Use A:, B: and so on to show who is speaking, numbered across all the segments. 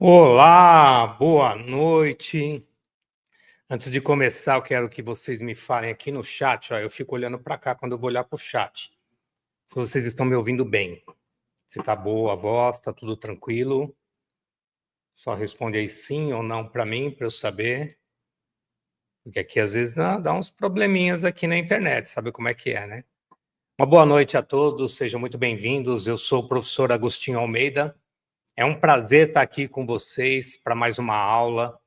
A: Olá, boa noite. Antes de começar, eu quero que vocês me falem aqui no chat. Ó, eu fico olhando para cá quando eu vou olhar para o chat. Se vocês estão me ouvindo bem. Se tá boa a voz, tá tudo tranquilo. Só responde aí sim ou não para mim, para eu saber. Porque aqui às vezes dá uns probleminhas aqui na internet, sabe como é que é, né? Uma boa noite a todos, sejam muito bem-vindos. Eu sou o professor Agostinho Almeida. É um prazer estar aqui com vocês para mais uma aula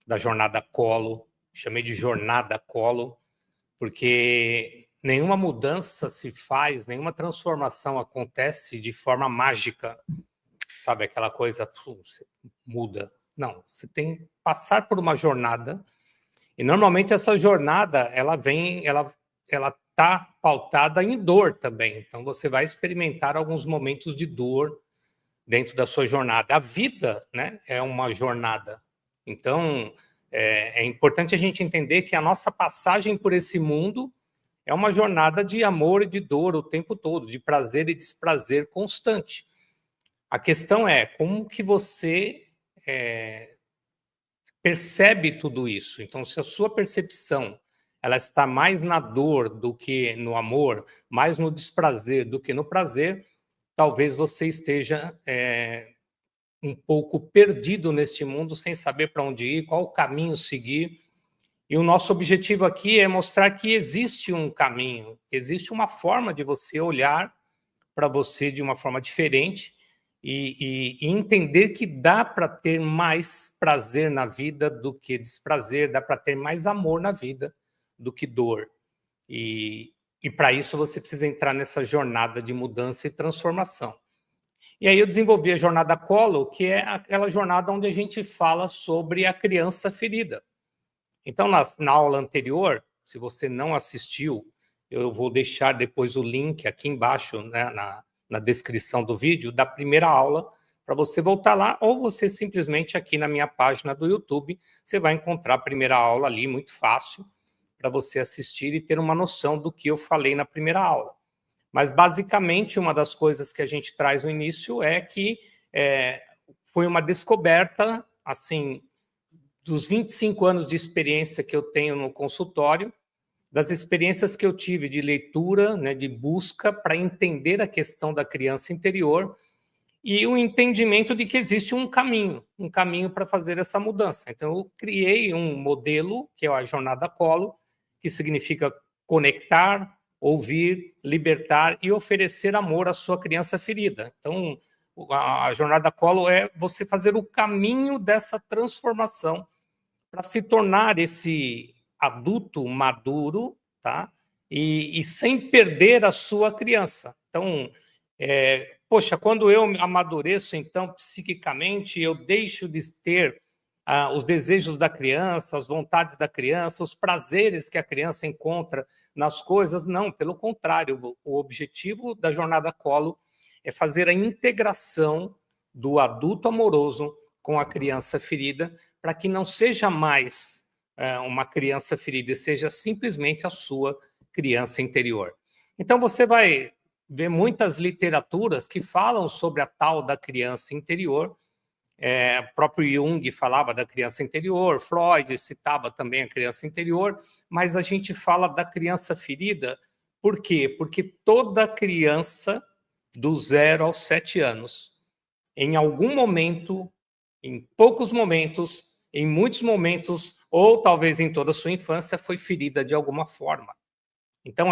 A: da Jornada Colo. Chamei de Jornada Colo, porque nenhuma mudança se faz, nenhuma transformação acontece de forma mágica, sabe? Aquela coisa, você muda. Não, você tem que passar por uma jornada, e normalmente essa jornada, ela está pautada em dor também. Então, você vai experimentar alguns momentos de dor dentro da sua jornada. A vida, né, é uma jornada. Então, é importante a gente entender que a nossa passagem por esse mundo é uma jornada de amor e de dor o tempo todo, de prazer e desprazer constante. A questão é como que você percebe tudo isso. Então, se a sua percepção ela está mais na dor do que no amor, mais no desprazer do que no prazer, talvez você esteja um pouco perdido neste mundo, sem saber para onde ir, qual o caminho seguir. E o nosso objetivo aqui é mostrar que existe um caminho, que existe uma forma de você olhar para você de uma forma diferente e entender que dá para ter mais prazer na vida do que desprazer, dá para ter mais amor na vida do que dor. E para isso você precisa entrar nessa jornada de mudança e transformação. E aí eu desenvolvi a jornada Colo, que é aquela jornada onde a gente fala sobre a criança ferida. Então, na aula anterior, se você não assistiu, eu vou deixar depois o link aqui embaixo, né, na descrição do vídeo, da primeira aula, para você voltar lá, ou você simplesmente aqui na minha página do YouTube, você vai encontrar a primeira aula ali, muito fácil, para você assistir e ter uma noção do que eu falei na primeira aula. Mas, basicamente, uma das coisas que a gente traz no início é que foi uma descoberta, assim, dos 25 anos de experiência que eu tenho no consultório, das experiências que eu tive de leitura, né, de busca para entender a questão da criança interior e o entendimento de que existe um caminho para fazer essa mudança. Então, eu criei um modelo, que é a Jornada Colo, que significa conectar, ouvir, libertar e oferecer amor à sua criança ferida. Então, a Jornada Colo é você fazer o caminho dessa transformação para se tornar esse adulto maduro, tá? E sem perder a sua criança. Então, poxa, quando eu amadureço, então, psiquicamente, eu deixo de ter os desejos da criança, as vontades da criança, os prazeres que a criança encontra nas coisas. Não, pelo contrário, o objetivo da Jornada Colo é fazer a integração do adulto amoroso com a criança ferida, para que não seja mais uma criança ferida, e seja simplesmente a sua criança interior. Então, você vai ver muitas literaturas que falam sobre a tal da criança interior. O próprio Jung falava da criança interior, Freud citava também a criança interior, mas a gente fala da criança ferida, por quê? Porque toda criança do 0 aos 7 anos, em algum momento, em poucos momentos, em muitos momentos, ou talvez em toda a sua infância, foi ferida de alguma forma. Então,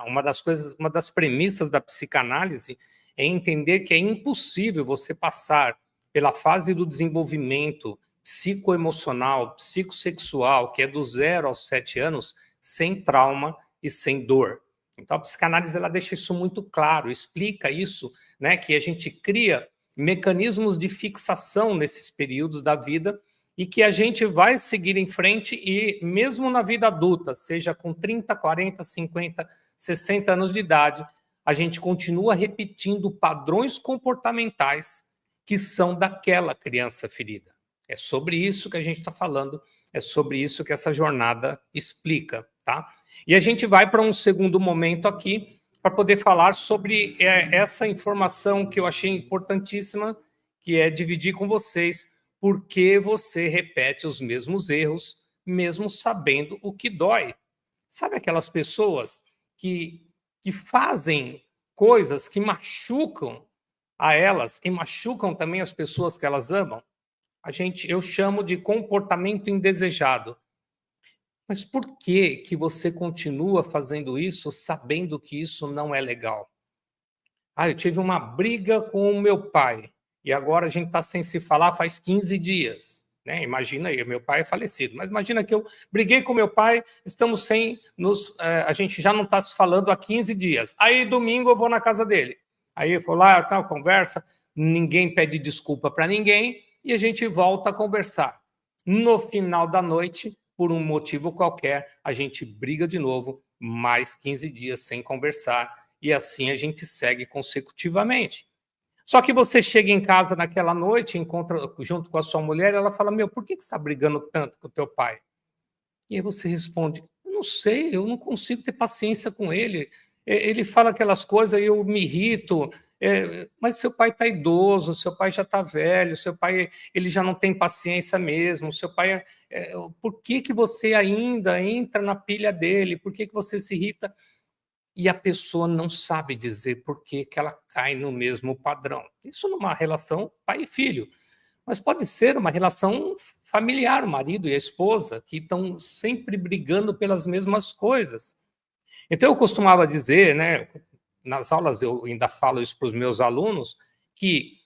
A: uma das premissas da psicanálise é entender que é impossível você passar pela fase do desenvolvimento psicoemocional, psicossexual, que é do 0 aos 7 anos, sem trauma e sem dor. Então, a psicanálise ela deixa isso muito claro, explica isso, né, que a gente cria mecanismos de fixação nesses períodos da vida e que a gente vai seguir em frente e mesmo na vida adulta, seja com 30, 40, 50, 60 anos de idade, a gente continua repetindo padrões comportamentais que são daquela criança ferida. É sobre isso que a gente está falando, é sobre isso que essa jornada explica, tá? E a gente vai para um segundo momento aqui para poder falar sobre essa informação que eu achei importantíssima, que é dividir com vocês porque você repete os mesmos erros, mesmo sabendo o que dói. Sabe aquelas pessoas que fazem coisas que machucam a elas e machucam também as pessoas que elas amam? Eu chamo de comportamento indesejado. Mas por que que você continua fazendo isso sabendo que isso não é legal? Ah, eu tive uma briga com o meu pai e agora a gente está sem se falar faz 15 dias. Né? Imagina aí, meu pai é falecido, mas imagina que eu briguei com meu pai, estamos a gente já não está se falando há 15 dias. Aí domingo eu vou na casa dele. Aí eu vou lá, tal, conversa, ninguém pede desculpa para ninguém e a gente volta a conversar. No final da noite, por um motivo qualquer, a gente briga de novo, mais 15 dias sem conversar e assim a gente segue consecutivamente. Só que você chega em casa naquela noite, encontra junto com a sua mulher, ela fala: meu, por que você está brigando tanto com o teu pai? E aí você responde: eu não sei, eu não consigo ter paciência com ele. Ele fala aquelas coisas e eu me irrito. Mas seu pai está idoso, seu pai já está velho, seu pai ele já não tem paciência mesmo. Seu pai, por que que você ainda entra na pilha dele? Por que que você se irrita? E a pessoa não sabe dizer por que que ela cai no mesmo padrão. Isso numa relação pai e filho, mas pode ser uma relação familiar, o marido e a esposa, que estão sempre brigando pelas mesmas coisas. Então eu costumava dizer, né, nas aulas eu ainda falo isso para os meus alunos, que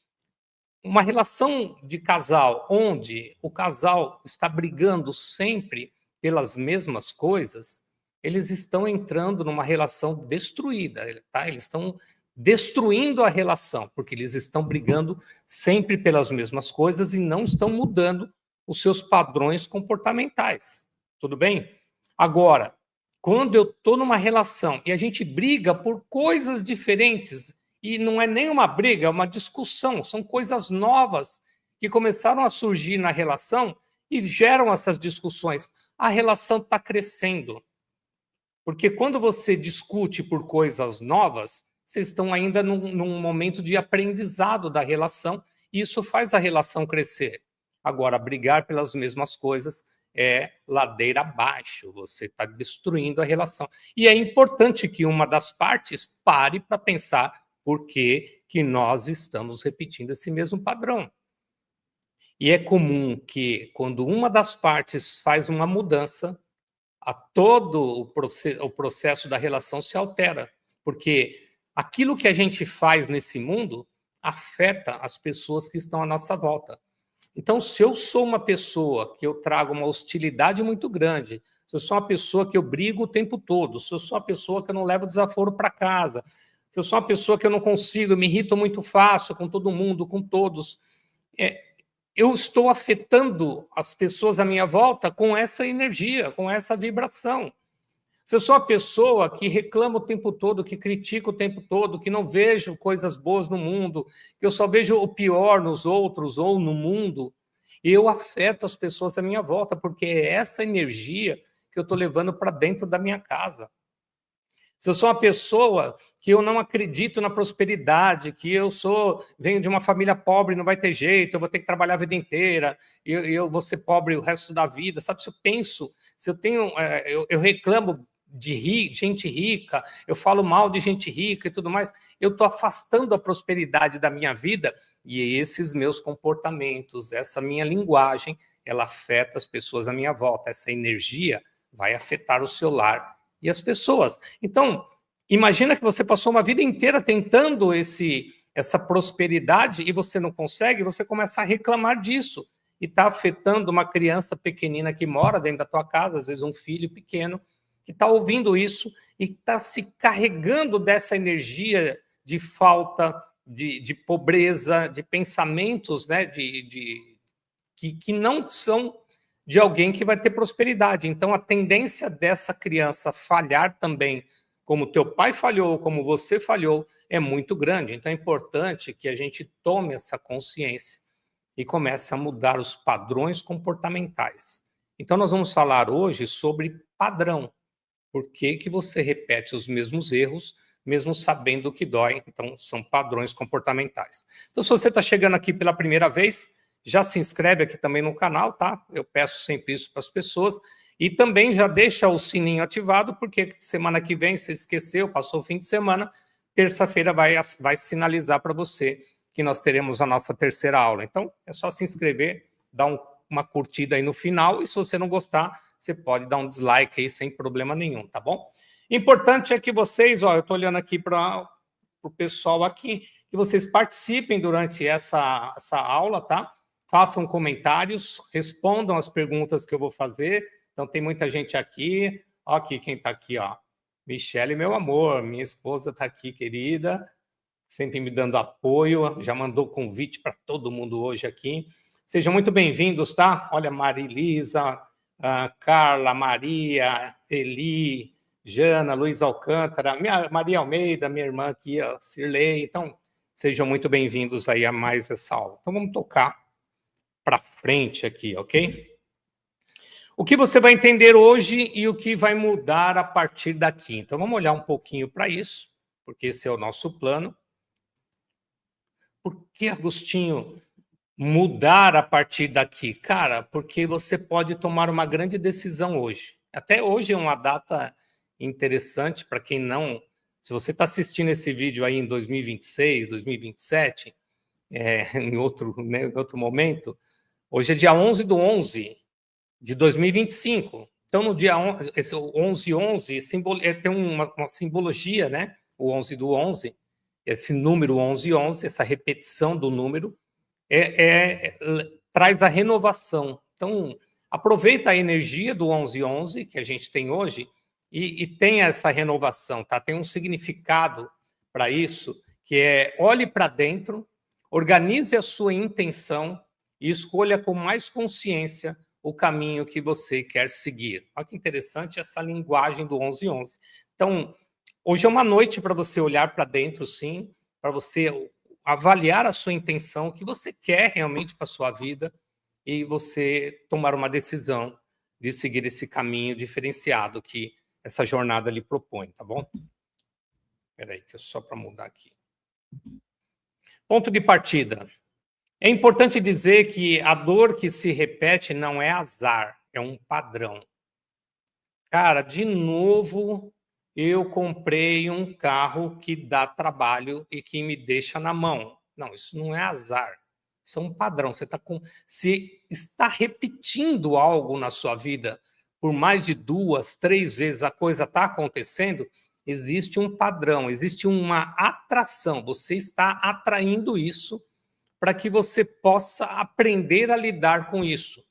A: uma relação de casal onde o casal está brigando sempre pelas mesmas coisas, eles estão entrando numa relação destruída, tá? Eles estão destruindo a relação, porque eles estão brigando sempre pelas mesmas coisas e não estão mudando os seus padrões comportamentais. Tudo bem? Agora, quando eu estou numa relação e a gente briga por coisas diferentes, e não é nem uma briga, é uma discussão, são coisas novas que começaram a surgir na relação e geram essas discussões. A relação está crescendo. Porque quando você discute por coisas novas, vocês estão ainda num momento de aprendizado da relação, e isso faz a relação crescer. Agora, brigar pelas mesmas coisas é ladeira abaixo, você está destruindo a relação. E é importante que uma das partes pare para pensar por que que nós estamos repetindo esse mesmo padrão. E é comum que, quando uma das partes faz uma mudança, todo o processo da relação se altera, porque aquilo que a gente faz nesse mundo afeta as pessoas que estão à nossa volta. Então, se eu sou uma pessoa que eu trago uma hostilidade muito grande, se eu sou uma pessoa que eu brigo o tempo todo, se eu sou uma pessoa que eu não levo desaforo para casa, se eu sou uma pessoa que eu não consigo, eu me irrito muito fácil com todo mundo, com todos, eu estou afetando as pessoas à minha volta com essa energia, com essa vibração. Se eu sou uma pessoa que reclama o tempo todo, que critica o tempo todo, que não vejo coisas boas no mundo, que eu só vejo o pior nos outros ou no mundo, eu afeto as pessoas à minha volta, porque é essa energia que eu estou levando para dentro da minha casa. Se eu sou uma pessoa que eu não acredito na prosperidade, que venho de uma família pobre, não vai ter jeito, eu vou ter que trabalhar a vida inteira, eu vou ser pobre o resto da vida, sabe? Se eu penso, se eu tenho, eu reclamo de gente rica, eu falo mal de gente rica e tudo mais, eu estou afastando a prosperidade da minha vida e esses meus comportamentos, essa minha linguagem, ela afeta as pessoas à minha volta, essa energia vai afetar o seu lar e as pessoas. Então, imagina que você passou uma vida inteira tentando essa prosperidade e você não consegue, você começa a reclamar disso e está afetando uma criança pequenina que mora dentro da tua casa, às vezes um filho pequeno, que está ouvindo isso e está se carregando dessa energia de falta, de pobreza, de pensamentos, né, que não são de alguém que vai ter prosperidade. Então, a tendência dessa criança falhar também, como teu pai falhou, como você falhou, é muito grande. Então, é importante que a gente tome essa consciência e comece a mudar os padrões comportamentais. Então, nós vamos falar hoje sobre padrão. Por que que você repete os mesmos erros, mesmo sabendo que dói? Então, são padrões comportamentais. Então, se você está chegando aqui pela primeira vez, já se inscreve aqui também no canal, tá? Eu peço sempre isso para as pessoas. E também já deixa o sininho ativado, porque semana que vem, você esqueceu, passou o fim de semana, terça-feira vai sinalizar para você que nós teremos a nossa terceira aula. Então, é só se inscrever, dar uma curtida aí no final, e se você não gostar, você pode dar um dislike aí sem problema nenhum, tá bom? Importante é que vocês, ó, eu estou olhando aqui para o pessoal aqui, que vocês participem durante essa aula, tá? Façam comentários, respondam as perguntas que eu vou fazer. Então, tem muita gente aqui. Ó, aqui quem está aqui, ó. Michele, meu amor, minha esposa está aqui, querida, sempre me dando apoio, já mandou convite para todo mundo hoje aqui. Sejam muito bem-vindos, tá? Olha, Marilisa, Carla, Maria, Eli, Jana, Luiz Alcântara, Maria Almeida, minha irmã aqui, ó, Cirlei. Então, sejam muito bem-vindos aí a mais essa aula. Então, vamos tocar para frente aqui, ok? O que você vai entender hoje e o que vai mudar a partir daqui. Então, vamos olhar um pouquinho para isso, porque esse é o nosso plano. Por que, Agostinho, mudar a partir daqui? Cara, porque você pode tomar uma grande decisão hoje. Até hoje é uma data interessante para quem não... Se você está assistindo esse vídeo aí em 2026, 2027, em outro momento, hoje é dia 11/11 de 2025. Então, no dia 11, esse 11/11 tem uma simbologia, né? O 11/11, esse número 11/11, essa repetição do número, traz a renovação. Então, aproveita a energia do 11/11 que a gente tem hoje e tenha essa renovação, tá? Tem um significado para isso, que é olhe para dentro, organize a sua intenção e escolha com mais consciência o caminho que você quer seguir. Olha que interessante essa linguagem do 11/11. Então, hoje é uma noite para você olhar para dentro, sim, para você avaliar a sua intenção, o que você quer realmente para a sua vida e você tomar uma decisão de seguir esse caminho diferenciado que essa jornada lhe propõe, tá bom? Espera aí, que é só para mudar aqui. Ponto de partida. É importante dizer que a dor que se repete não é azar, é um padrão. Cara, de novo, eu comprei um carro que dá trabalho e que me deixa na mão. Não, isso não é azar. Isso é um padrão. Se está repetindo algo na sua vida por mais de 2, 3 vezes a coisa está acontecendo, existe um padrão, existe uma atração. Você está atraindo isso para que você possa aprender a lidar com isso.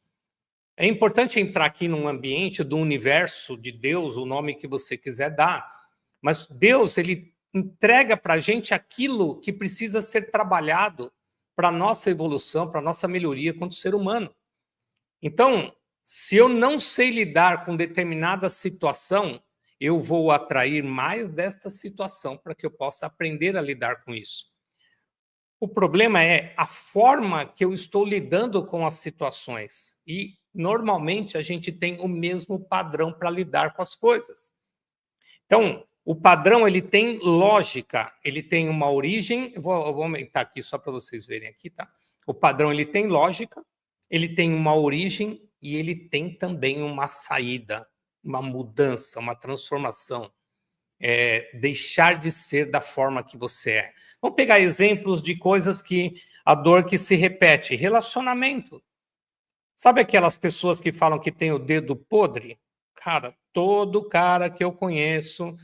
A: É importante entrar aqui num ambiente do universo de Deus, o nome que você quiser dar, mas Deus, ele entrega para a gente aquilo que precisa ser trabalhado para a nossa evolução, para a nossa melhoria quanto ser humano. Então, se eu não sei lidar com determinada situação, eu vou atrair mais desta situação para que eu possa aprender a lidar com isso. O problema é a forma que eu estou lidando com as situações. E, normalmente, a gente tem o mesmo padrão para lidar com as coisas. Então, o padrão ele tem lógica, ele tem uma origem. Eu vou aumentar aqui só para vocês verem aqui, tá? O padrão ele tem lógica, ele tem uma origem e ele tem também uma saída, uma mudança, uma transformação. Deixar de ser da forma que você é. Vamos pegar exemplos de coisas que a dor que se repete. Relacionamento. Sabe aquelas pessoas que falam que tem o dedo podre? Cara, todo cara que eu conheço,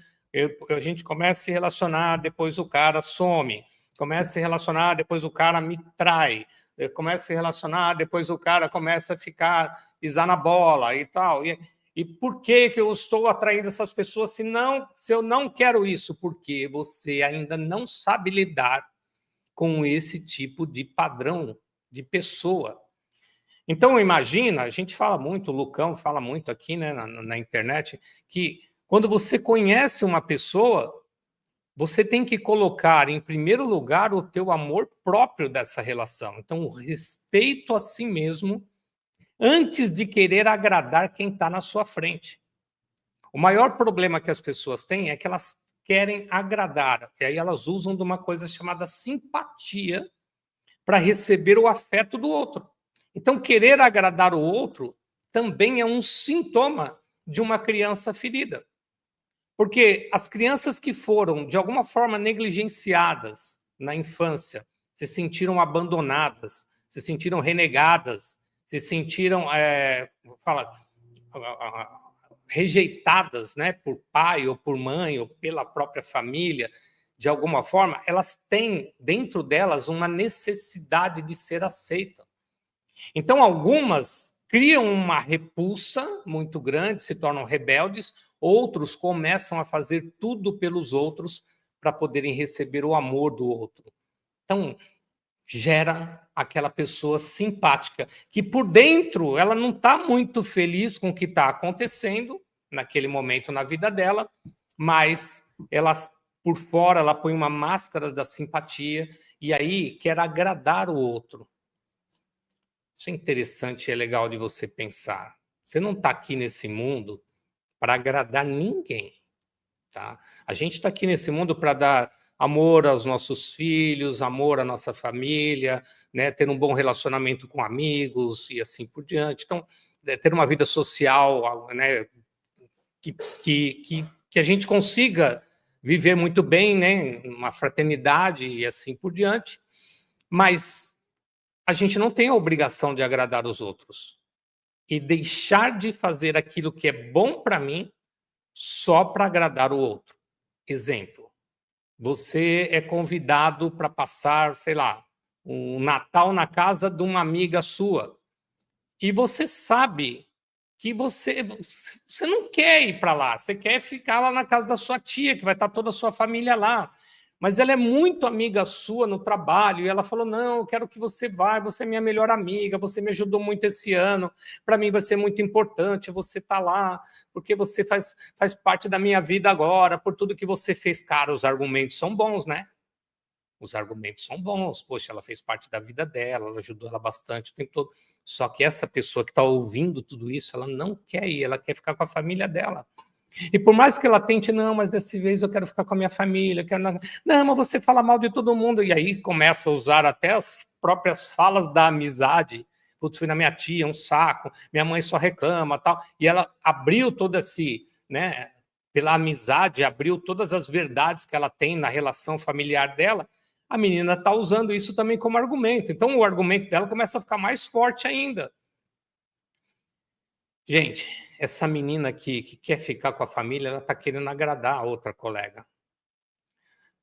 A: a gente começa a se relacionar, depois o cara some. Começa a se relacionar, depois o cara me trai. Começa a se relacionar, depois o cara começa a pisar na bola e tal. E por que eu estou atraindo essas pessoas se eu não quero isso? Porque você ainda não sabe lidar com esse tipo de padrão de pessoa. Então, imagina, a gente fala muito, o Lucão fala muito aqui, né, na internet, que quando você conhece uma pessoa, você tem que colocar em primeiro lugar o teu amor próprio dessa relação. Então, o respeito a si mesmo, antes de querer agradar quem está na sua frente. O maior problema que as pessoas têm é que elas querem agradar, e aí elas usam de uma coisa chamada simpatia para receber o afeto do outro. Então, querer agradar o outro também é um sintoma de uma criança ferida. Porque as crianças que foram, de alguma forma, negligenciadas na infância, se sentiram abandonadas, se sentiram renegadas, se sentiram, rejeitadas, né, por pai ou por mãe ou pela própria família, de alguma forma, elas têm dentro delas uma necessidade de ser aceitas. Então, algumas criam uma repulsa muito grande, se tornam rebeldes, outros começam a fazer tudo pelos outros para poderem receber o amor do outro. Então, gera aquela pessoa simpática, que por dentro ela não está muito feliz com o que está acontecendo naquele momento na vida dela, mas ela, por fora, ela põe uma máscara da simpatia e aí quer agradar o outro. Isso é interessante e é legal de você pensar. Você não está aqui nesse mundo para agradar ninguém, tá? A gente está aqui nesse mundo para dar amor aos nossos filhos, amor à nossa família, né? Ter um bom relacionamento com amigos e assim por diante. Então, ter uma vida social, né? Que a gente consiga viver muito bem, né? Uma fraternidade e assim por diante. Mas a gente não tem a obrigação de agradar os outros e deixar de fazer aquilo que é bom para mim só para agradar o outro. Exemplo, você é convidado para passar, sei lá, um Natal na casa de uma amiga sua e você sabe que você não quer ir para lá, você quer ficar lá na casa da sua tia, que vai estar toda a sua família lá. Mas ela é muito amiga sua no trabalho, e ela falou, não, eu quero que você vá, você é minha melhor amiga, você me ajudou muito esse ano, para mim vai ser muito importante você estar lá, porque você faz parte da minha vida agora, por tudo que você fez. Cara, os argumentos são bons, né? Os argumentos são bons. Poxa, ela fez parte da vida dela, ela ajudou ela bastante o tempo todo. Só que essa pessoa que está ouvindo tudo isso, ela não quer ir, ela quer ficar com a família dela. E por mais que ela tente, não, mas dessa vez eu quero ficar com a minha família, quero... não, mas você fala mal de todo mundo, e aí começa a usar até as próprias falas da amizade. Putz, fui na minha tia, um saco, minha mãe só reclama, tal. E ela abriu todo esse, né, pela amizade, abriu todas as verdades que ela tem na relação familiar dela. A menina está usando isso também como argumento. Então o argumento dela começa a ficar mais forte ainda. Gente, essa menina aqui que quer ficar com a família, ela está querendo agradar a outra colega.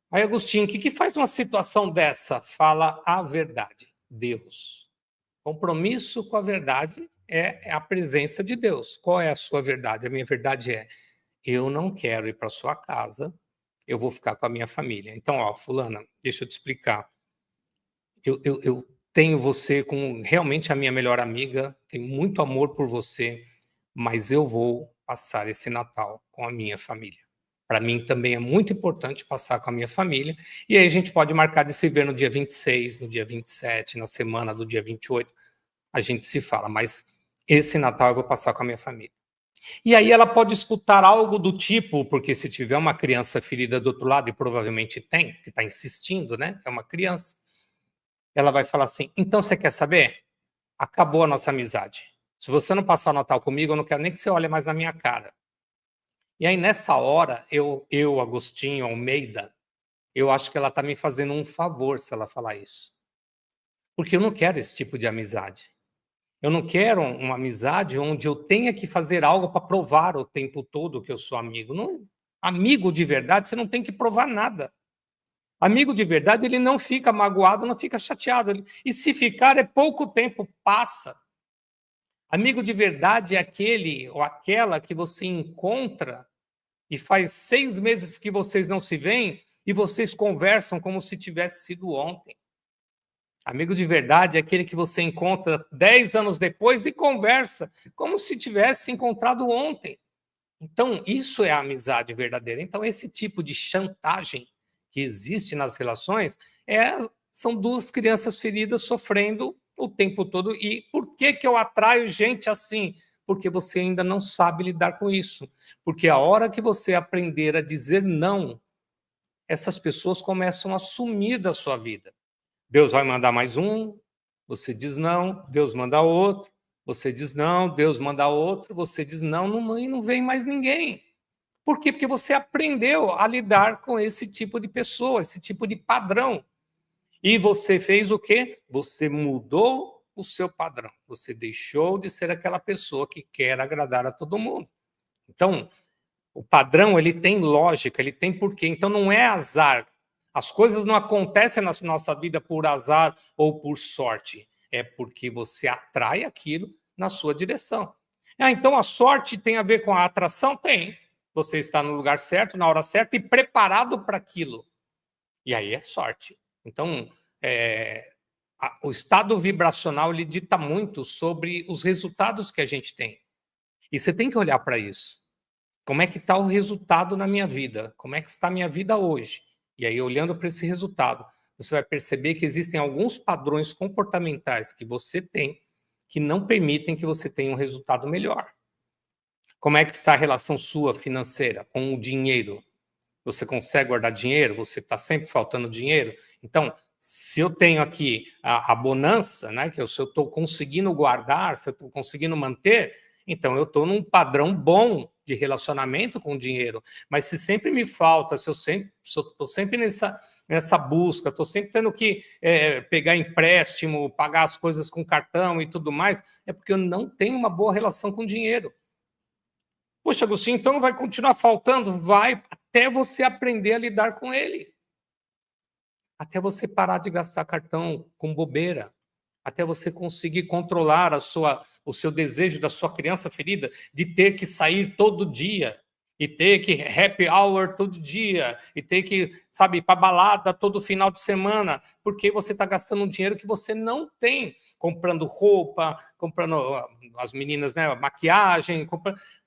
A: Aí, Agostinho, o que faz uma situação dessa? Fala a verdade, Deus. Compromisso com a verdade é a presença de Deus. Qual é a sua verdade? A minha verdade é, eu não quero ir para sua casa, eu vou ficar com a minha família. Então, ó, fulana, deixa eu te explicar. Eu tenho você como realmente a minha melhor amiga, tenho muito amor por você, mas eu vou passar esse Natal com a minha família. Para mim também é muito importante passar com a minha família, e aí a gente pode marcar de se ver no dia 26, no dia 27, na semana do dia 28, a gente se fala, mas esse Natal eu vou passar com a minha família. E aí ela pode escutar algo do tipo, porque se tiver uma criança ferida do outro lado, e provavelmente tem, que está insistindo, né? É uma criança, ela vai falar assim, então você quer saber? Acabou a nossa amizade. Se você não passar o Natal comigo, eu não quero nem que você olhe mais na minha cara. E aí, nessa hora, eu Agostinho Almeida, eu acho que ela está me fazendo um favor se ela falar isso. Porque eu não quero esse tipo de amizade. Eu não quero uma amizade onde eu tenha que fazer algo para provar o tempo todo que eu sou amigo. Não, amigo de verdade, você não tem que provar nada. Amigo de verdade, ele não fica magoado, não fica chateado. E se ficar, é pouco tempo, passa. Amigo de verdade é aquele ou aquela que você encontra e faz 6 meses que vocês não se veem e vocês conversam como se tivesse sido ontem. Amigo de verdade é aquele que você encontra 10 anos depois e conversa como se tivesse encontrado ontem. Então, isso é a amizade verdadeira. Então, esse tipo de chantagem que existe nas relações são duas crianças feridas sofrendo o tempo todo. E por que eu atraio gente assim? Porque você ainda não sabe lidar com isso. Porque a hora que você aprender a dizer não, essas pessoas começam a sumir da sua vida. Deus vai mandar mais um, você diz não, Deus manda outro, você diz não, Deus manda outro, você diz não, não vem mais ninguém. Por quê? Porque você aprendeu a lidar com esse tipo de pessoa, esse tipo de padrão. E você fez o quê? Você mudou o seu padrão. Você deixou de ser aquela pessoa que quer agradar a todo mundo. Então, o padrão, ele tem lógica, ele tem porquê. Então, não é azar. As coisas não acontecem na nossa vida por azar ou por sorte. É porque você atrai aquilo na sua direção. Então, a sorte tem a ver com a atração? Tem. Você está no lugar certo, na hora certa e preparado para aquilo. E aí é sorte. Então, o estado vibracional ele dita muito sobre os resultados que a gente tem. E você tem que olhar para isso. Como é que está o resultado na minha vida? Como é que está a minha vida hoje? E aí, olhando para esse resultado, você vai perceber que existem alguns padrões comportamentais que você tem que não permitem que você tenha um resultado melhor. Como é que está a relação sua financeira com o dinheiro? Você consegue guardar dinheiro? Você está sempre faltando dinheiro? Então, se eu tenho aqui a bonança, né, que eu estou conseguindo guardar, se eu estou conseguindo manter, então eu estou num padrão bom de relacionamento com o dinheiro. Mas se sempre me falta, se eu estou sempre nessa busca, estou sempre tendo que pegar empréstimo, pagar as coisas com cartão e tudo mais, é porque eu não tenho uma boa relação com o dinheiro. Poxa, Agostinho, então vai continuar faltando? Vai, até você aprender a lidar com ele. Até você parar de gastar cartão com bobeira. Até você conseguir controlar o seu desejo da sua criança ferida de ter que sair todo dia. E ter que happy hour todo dia. E ter que, sabe, ir para balada todo final de semana. Porque você está gastando um dinheiro que você não tem. Comprando roupa, comprando as meninas, né, maquiagem,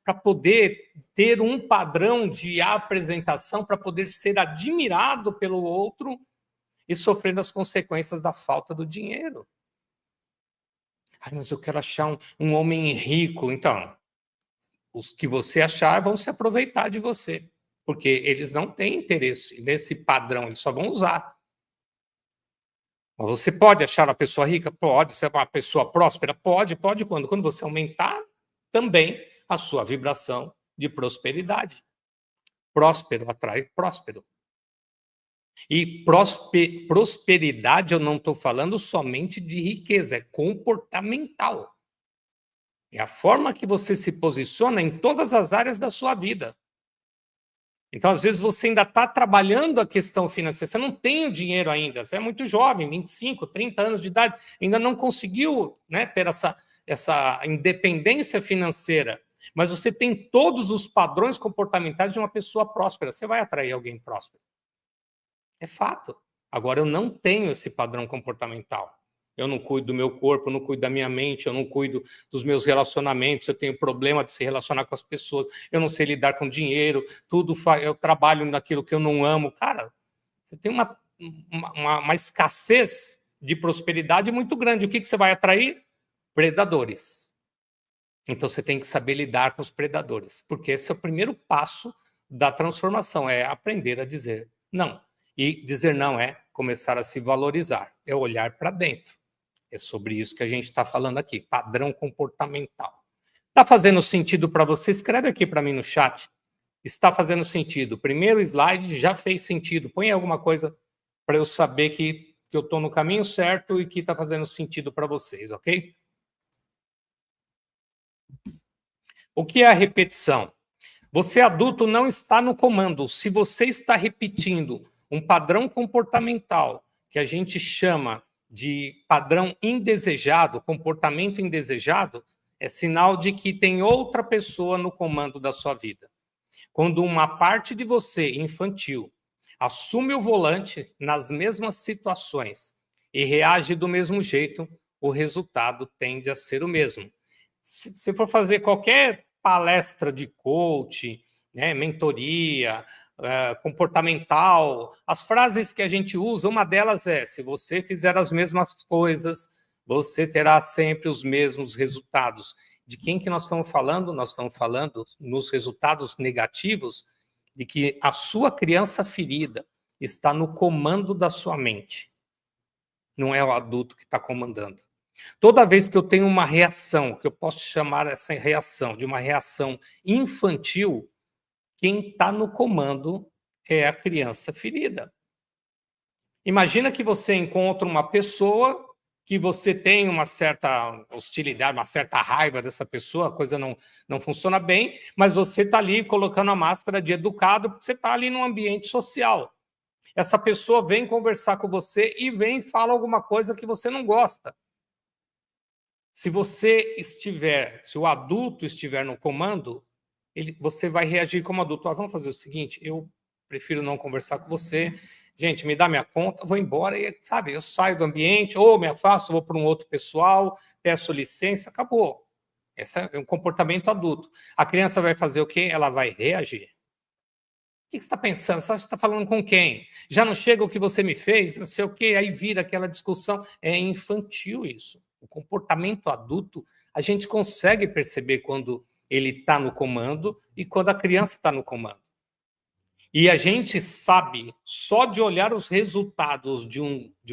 A: para poder ter um padrão de apresentação, para poder ser admirado pelo outro e sofrendo as consequências da falta do dinheiro. Ai, mas eu quero achar um homem rico. Então, os que você achar vão se aproveitar de você, porque eles não têm interesse nesse padrão, eles só vão usar. Mas você pode achar uma pessoa rica? Pode. Você é uma pessoa próspera? Pode. Quando? Quando você aumentar também a sua vibração de prosperidade. Próspero atrai próspero. E prosperidade, eu não estou falando somente de riqueza, é comportamental. É a forma que você se posiciona em todas as áreas da sua vida. Então, às vezes, você ainda está trabalhando a questão financeira, você não tem o dinheiro ainda, você é muito jovem, 25, 30 anos de idade, ainda não conseguiu, né, ter essa independência financeira, mas você tem todos os padrões comportamentais de uma pessoa próspera, você vai atrair alguém próspero. É fato. Agora, eu não tenho esse padrão comportamental. Eu não cuido do meu corpo, eu não cuido da minha mente, eu não cuido dos meus relacionamentos, eu tenho problema de se relacionar com as pessoas, eu não sei lidar com dinheiro, eu trabalho naquilo que eu não amo. Cara, você tem uma escassez de prosperidade muito grande. O que você vai atrair? Predadores. Então, você tem que saber lidar com os predadores, porque esse é o primeiro passo da transformação, é aprender a dizer não. E dizer não é começar a se valorizar, é olhar para dentro. É sobre isso que a gente está falando aqui, padrão comportamental. Está fazendo sentido para você? Escreve aqui para mim no chat. Está fazendo sentido. O primeiro slide já fez sentido. Põe alguma coisa para eu saber que eu estou no caminho certo e que está fazendo sentido para vocês, ok? O que é a repetição? Você adulto não está no comando. Se você está repetindo um padrão comportamental que a gente chama de padrão indesejado, comportamento indesejado, é sinal de que tem outra pessoa no comando da sua vida. Quando uma parte de você, infantil, assume o volante nas mesmas situações e reage do mesmo jeito, o resultado tende a ser o mesmo. Se você for fazer qualquer palestra de coach, né, mentoria, comportamental, as frases que a gente usa, uma delas é: se você fizer as mesmas coisas, você terá sempre os mesmos resultados. De quem que nós estamos falando? Nós estamos falando nos resultados negativos de que a sua criança ferida está no comando da sua mente. Não é o adulto que está comandando. Toda vez que eu tenho uma reação, que eu posso chamar essa reação de uma reação infantil, quem está no comando é a criança ferida. Imagina que você encontra uma pessoa que você tem uma certa hostilidade, uma certa raiva dessa pessoa, a coisa não funciona bem, mas você está ali colocando a máscara de educado, porque você está ali num ambiente social. Essa pessoa vem conversar com você e vem e fala alguma coisa que você não gosta. Se o adulto estiver no comando, você vai reagir como adulto. Vamos fazer o seguinte, eu prefiro não conversar com você, gente, me dá minha conta, vou embora e, sabe, eu saio do ambiente, ou me afasto, vou para um outro pessoal, peço licença, acabou. Esse é um comportamento adulto. A criança vai fazer o quê? Ela vai reagir. O que você está pensando? Você está falando com quem? Já não chega o que você me fez? Não sei o quê. Aí vira aquela discussão. É infantil isso. O comportamento adulto, a gente consegue perceber quando ele está no comando e quando a criança está no comando. E a gente sabe, só de olhar os resultados de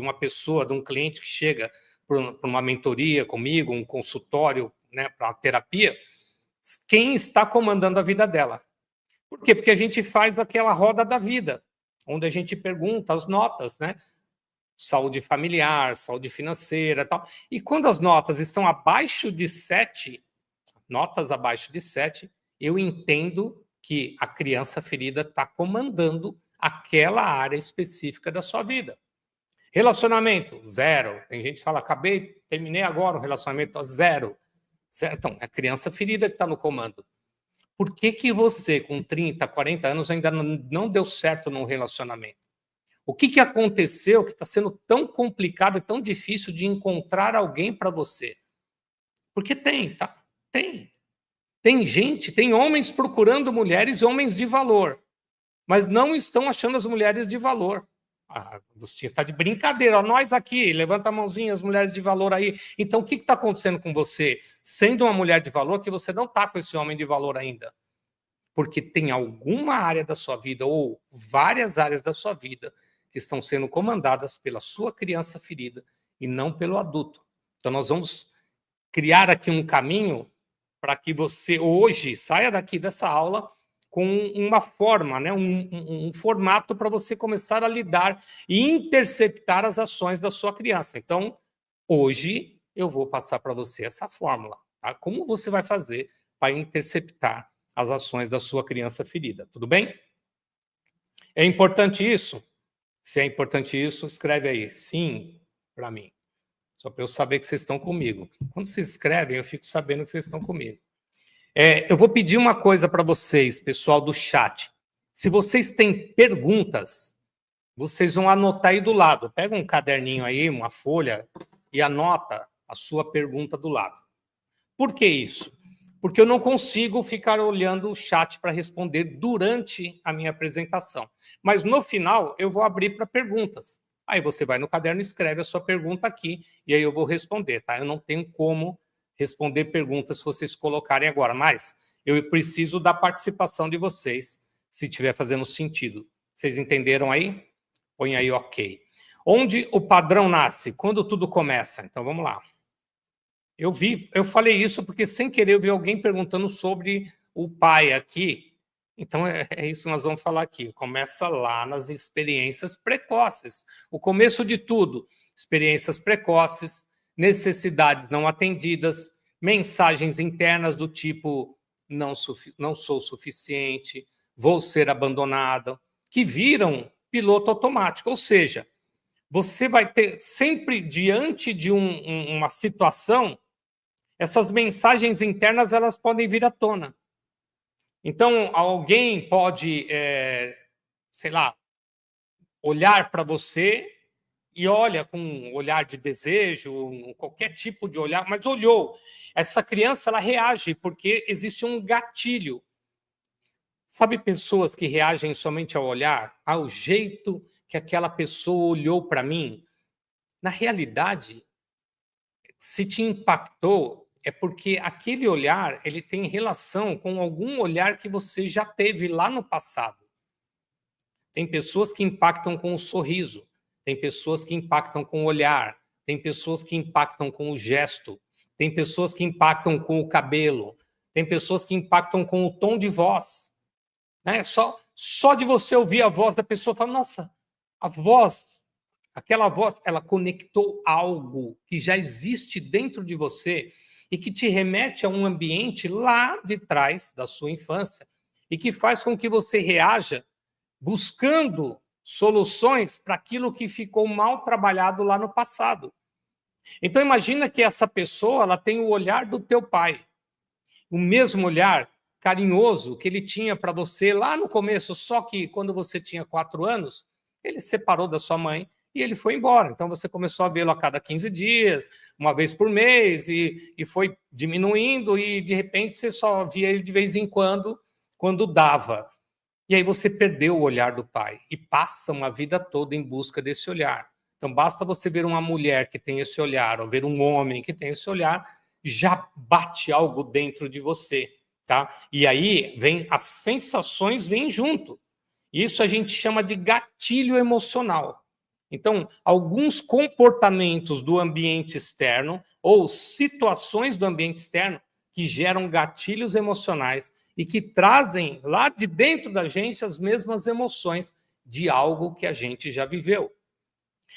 A: uma pessoa, de um cliente que chega para uma mentoria comigo, um consultório, né, para uma terapia, quem está comandando a vida dela. Por quê? Porque a gente faz aquela roda da vida, onde a gente pergunta as notas, né? Saúde familiar, saúde financeira e tal. E quando as notas estão abaixo de 7, notas abaixo de 7, eu entendo que a criança ferida está comandando aquela área específica da sua vida. Relacionamento, 0. Tem gente que fala, terminei agora o relacionamento, 0. Então, é a criança ferida que está no comando. Por que você, com 30, 40 anos, ainda não deu certo num relacionamento? O que aconteceu que está sendo tão complicado e tão difícil de encontrar alguém para você? Porque tem, tá? Tem. Tem gente, tem homens procurando mulheres, homens de valor, mas não estão achando as mulheres de valor. A Agostinho está de brincadeira. Ó, nós aqui, levanta a mãozinha, as mulheres de valor aí. Então, o que está acontecendo com você? Sendo uma mulher de valor, que você não está com esse homem de valor ainda. Porque tem alguma área da sua vida, ou várias áreas da sua vida, que estão sendo comandadas pela sua criança ferida e não pelo adulto. Então, nós vamos criar aqui um caminho para que você, hoje, saia daqui dessa aula com uma forma, né? um formato para você começar a lidar e interceptar as ações da sua criança. Então, hoje, eu vou passar para você essa fórmula. Tá? Como você vai fazer para interceptar as ações da sua criança ferida. Tudo bem? É importante isso? Se é importante isso, escreve aí. Sim, para mim. Só para eu saber que vocês estão comigo. Quando vocês escrevem, eu fico sabendo que vocês estão comigo. Eu vou pedir uma coisa para vocês, pessoal do chat. Se vocês têm perguntas, vocês vão anotar aí do lado. Pega um caderninho aí, uma folha, e anota a sua pergunta do lado. Por que isso? Porque eu não consigo ficar olhando o chat para responder durante a minha apresentação. Mas no final, eu vou abrir para perguntas. Aí você vai no caderno e escreve a sua pergunta aqui, e aí eu vou responder, tá? Eu não tenho como responder perguntas se vocês colocarem agora, mas eu preciso da participação de vocês, se estiver fazendo sentido. Vocês entenderam aí? Põe aí ok. Onde o padrão nasce? Quando tudo começa? Então vamos lá. Eu falei isso porque sem querer eu vi alguém perguntando sobre o pai aqui. Então é isso que nós vamos falar aqui. Começa lá nas experiências precoces. O começo de tudo, experiências precoces, necessidades não atendidas, mensagens internas do tipo não sou suficiente, vou ser abandonada, que viram piloto automático. Ou seja, você vai ter sempre diante de uma situação, essas mensagens internas elas podem vir à tona. Então, alguém pode, sei lá, olhar para você e olha com um olhar de desejo, qualquer tipo de olhar, mas olhou. Essa criança, ela reage porque existe um gatilho. Sabe pessoas que reagem somente ao olhar, ao jeito que aquela pessoa olhou para mim? Na realidade, se te impactou, é porque aquele olhar ele tem relação com algum olhar que você já teve lá no passado. Tem pessoas que impactam com o sorriso, tem pessoas que impactam com o olhar, tem pessoas que impactam com o gesto, tem pessoas que impactam com o cabelo, tem pessoas que impactam com o tom de voz. Né? Só de você ouvir a voz da pessoa, fala, nossa, a voz, aquela voz, ela conectou algo que já existe dentro de você e que te remete a um ambiente lá de trás da sua infância e que faz com que você reaja buscando soluções para aquilo que ficou mal trabalhado lá no passado. Então imagina que essa pessoa, ela tem o olhar do teu pai, o mesmo olhar carinhoso que ele tinha para você lá no começo, só que quando você tinha 4 anos, ele se separou da sua mãe e ele foi embora. Então você começou a vê-lo a cada 15 dias, uma vez por mês, e foi diminuindo, e de repente você só via ele de vez em quando dava. E aí você perdeu o olhar do pai e passa uma vida toda em busca desse olhar. Então basta você ver uma mulher que tem esse olhar, ou ver um homem que tem esse olhar, já bate algo dentro de você, tá? E aí vem as sensações vêm junto. Isso a gente chama de gatilho emocional. Então, alguns comportamentos do ambiente externo ou situações do ambiente externo que geram gatilhos emocionais e que trazem lá de dentro da gente as mesmas emoções de algo que a gente já viveu.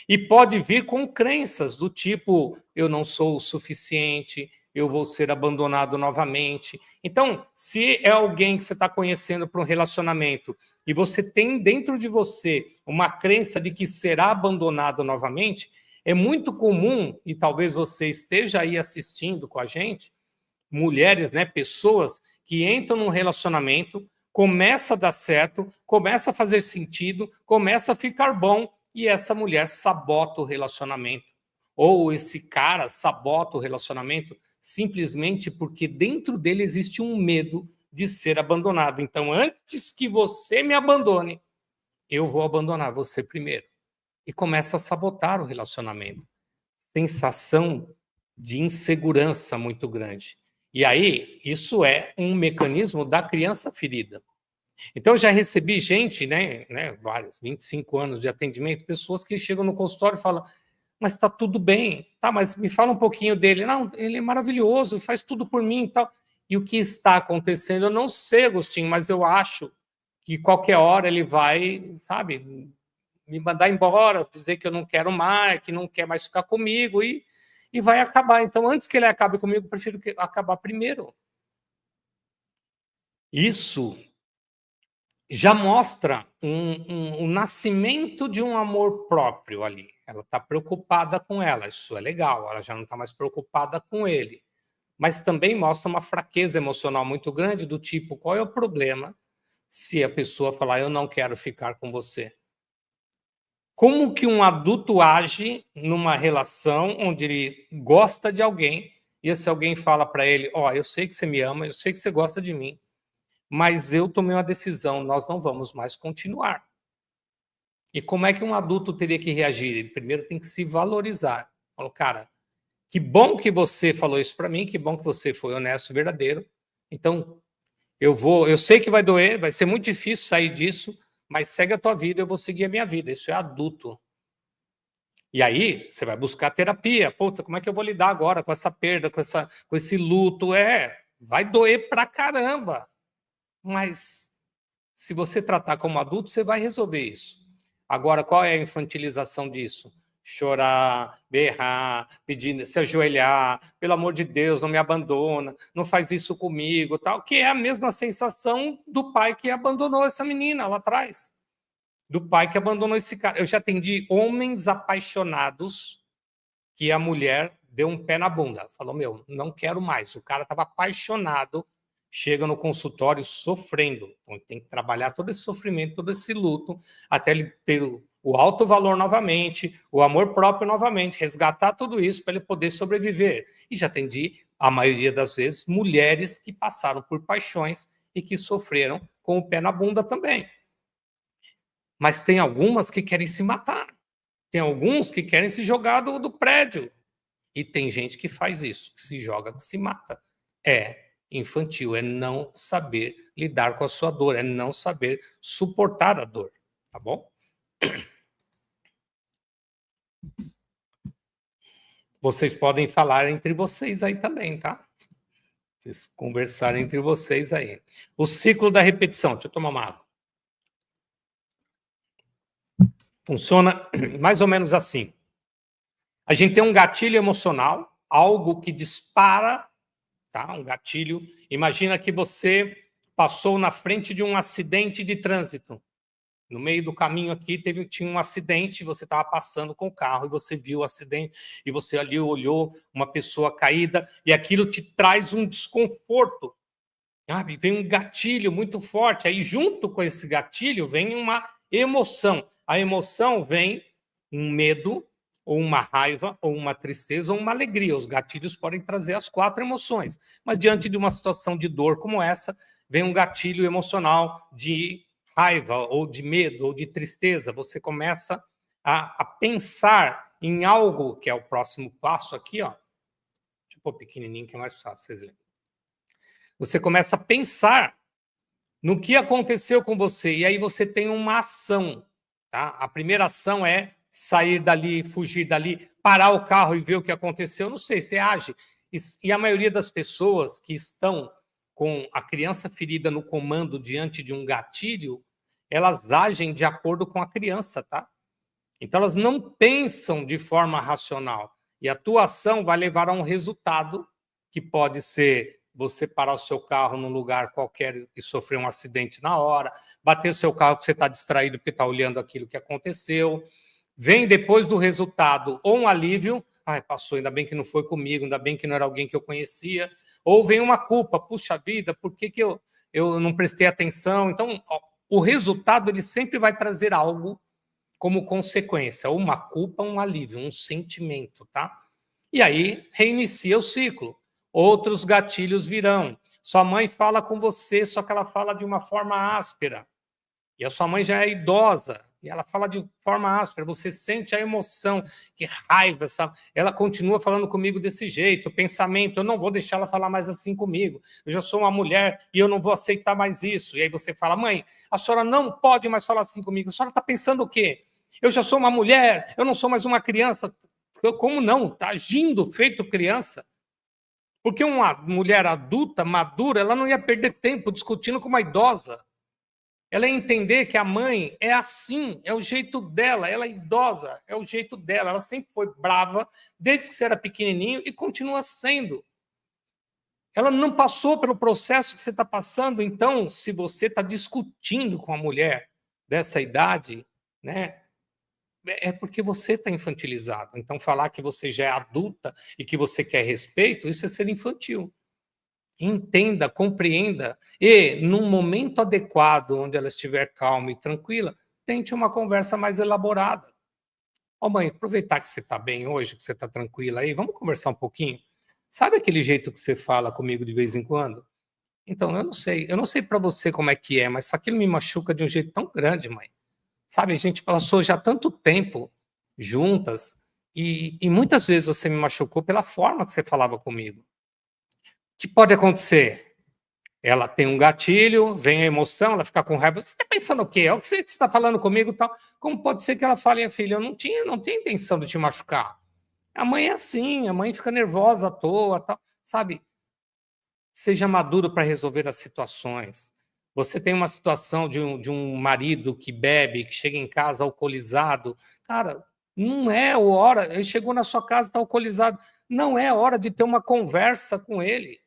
A: E pode vir com crenças do tipo, eu não sou o suficiente, eu vou ser abandonado novamente. Então, se é alguém que você está conhecendo para um relacionamento e você tem dentro de você uma crença de que será abandonado novamente, é muito comum, e talvez você esteja aí assistindo com a gente, mulheres, né, pessoas que entram num relacionamento, começa a dar certo, começa a fazer sentido, começa a ficar bom, e essa mulher sabota o relacionamento. Ou esse cara sabota o relacionamento simplesmente porque dentro dele existe um medo de ser abandonado. Então, antes que você me abandone, eu vou abandonar você primeiro. E começa a sabotar o relacionamento. Sensação de insegurança muito grande. E aí, isso é um mecanismo da criança ferida. Então, eu já recebi gente, vários, 25 anos de atendimento, pessoas que chegam no consultório e falam, mas está tudo bem, tá, mas me fala um pouquinho dele. Não, ele é maravilhoso, faz tudo por mim e tal. E o que está acontecendo, eu não sei, Agostinho, mas eu acho que qualquer hora ele vai, sabe, me mandar embora, dizer que eu não quero mais, que não quer mais ficar comigo e vai acabar. Então, antes que ele acabe comigo, eu prefiro acabar primeiro. Isso já mostra um nascimento de um amor próprio ali. Ela está preocupada com ela, isso é legal, ela já não está mais preocupada com ele. Mas também mostra uma fraqueza emocional muito grande do tipo, qual é o problema se a pessoa falar, eu não quero ficar com você? Como que um adulto age numa relação onde ele gosta de alguém e esse alguém fala para ele, eu sei que você me ama, eu sei que você gosta de mim, mas eu tomei uma decisão, nós não vamos mais continuar. E como é que um adulto teria que reagir? Ele primeiro tem que se valorizar. Falou, cara, que bom que você falou isso para mim, que bom que você foi honesto e verdadeiro. Então, eu sei que vai doer, vai ser muito difícil sair disso, mas segue a tua vida, eu vou seguir a minha vida. Isso é adulto. E aí, você vai buscar terapia. Puta, como é que eu vou lidar agora com essa perda, com esse luto? Vai doer pra caramba. Mas se você tratar como adulto, você vai resolver isso. Agora, qual é a infantilização disso? Chorar, berrar, pedir, se ajoelhar, pelo amor de Deus, não me abandona, não faz isso comigo, tal, que é a mesma sensação do pai que abandonou essa menina lá atrás. Do pai que abandonou esse cara. Eu já atendi homens apaixonados que a mulher deu um pé na bunda. Falou, não quero mais. O cara estava apaixonado, chega no consultório sofrendo. Então, tem que trabalhar todo esse sofrimento, todo esse luto, até ele ter o alto valor novamente, o amor próprio novamente, resgatar tudo isso para ele poder sobreviver. E já atendi, a maioria das vezes, mulheres que passaram por paixões e que sofreram com o pé na bunda também. Mas tem algumas que querem se matar. Tem alguns que querem se jogar do prédio. E tem gente que faz isso, que se joga, que se mata. É infantil, é não saber lidar com a sua dor, é não saber suportar a dor, tá bom? Vocês podem falar entre vocês aí também, tá? Vocês conversarem entre vocês aí. O ciclo da repetição. Deixa eu tomar uma água. Funciona mais ou menos assim. A gente tem um gatilho emocional, algo que dispara, tá? Um gatilho. Imagina que você passou na frente de um acidente de trânsito. No meio do caminho aqui tinha um acidente, você estava passando com o carro e você viu o acidente e você ali olhou uma pessoa caída e aquilo te traz um desconforto. Sabe? Vem um gatilho muito forte. Aí junto com esse gatilho vem uma emoção. A emoção vem um medo, ou uma raiva, ou uma tristeza, ou uma alegria. Os gatilhos podem trazer as 4 emoções. Mas diante de uma situação de dor como essa, vem um gatilho emocional de raiva, ou de medo, ou de tristeza. Você começa a pensar em algo, que é o próximo passo aqui, ó. Deixa eu pôr pequenininho, que é mais fácil, vocês verem. Você começa a pensar no que aconteceu com você, e aí você tem uma ação. Tá? A primeira ação é sair dali, fugir dali, parar o carro e ver o que aconteceu. Não sei, você age. E a maioria das pessoas que estão com a criança ferida no comando diante de um gatilho, elas agem de acordo com a criança, tá? Então elas não pensam de forma racional. E a tua ação vai levar a um resultado que pode ser você parar o seu carro num lugar qualquer e sofrer um acidente na hora, bater o seu carro porque você está distraído porque está olhando aquilo que aconteceu. Vem depois do resultado ou um alívio, passou, ainda bem que não foi comigo, ainda bem que não era alguém que eu conhecia, ou vem uma culpa, puxa vida, por que eu não prestei atenção? Então, o resultado ele sempre vai trazer algo como consequência, uma culpa, um alívio, um sentimento, tá? E aí reinicia o ciclo. Outros gatilhos virão. Sua mãe fala com você, só que ela fala de uma forma áspera. E a sua mãe já é idosa, e ela fala de forma áspera. Você sente a emoção, que raiva, sabe? Ela continua falando comigo desse jeito, pensamento, eu não vou deixar ela falar mais assim comigo. Eu já sou uma mulher e eu não vou aceitar mais isso. E aí você fala, mãe, a senhora não pode mais falar assim comigo. A senhora está pensando o quê? Eu já sou uma mulher, eu não sou mais uma criança. Como não? Está agindo feito criança. Porque uma mulher adulta, madura, ela não ia perder tempo discutindo com uma idosa. Ela ia entender que a mãe é assim, é o jeito dela, ela é idosa, é o jeito dela. Ela sempre foi brava, desde que você era pequenininho, e continua sendo. Ela não passou pelo processo que você está passando. Então, se você está discutindo com a mulher dessa idade, né, é porque você está infantilizado. Então, falar que você já é adulta e que você quer respeito, isso é ser infantil. Entenda, compreenda e, num momento adequado, onde ela estiver calma e tranquila, tente uma conversa mais elaborada. Mãe, aproveitar que você está bem hoje, que você está tranquila aí, vamos conversar um pouquinho? Sabe aquele jeito que você fala comigo de vez em quando? Então, eu não sei para você como é que é, mas aquilo me machuca de um jeito tão grande, mãe. Sabe, a gente passou já tanto tempo juntas e muitas vezes você me machucou pela forma que você falava comigo. O que pode acontecer? Ela tem um gatilho, vem a emoção, ela fica com raiva. Você está pensando o quê? É o que você está falando comigo e tal. Como pode ser que ela fale, filha, eu não tinha intenção de te machucar. A mãe é assim, a mãe fica nervosa à toa, tal. Sabe? Seja maduro para resolver as situações. Você tem uma situação de um marido que bebe, que chega em casa alcoolizado. Cara, não é a hora. Ele chegou na sua casa, está alcoolizado. Não é a hora de ter uma conversa com ele.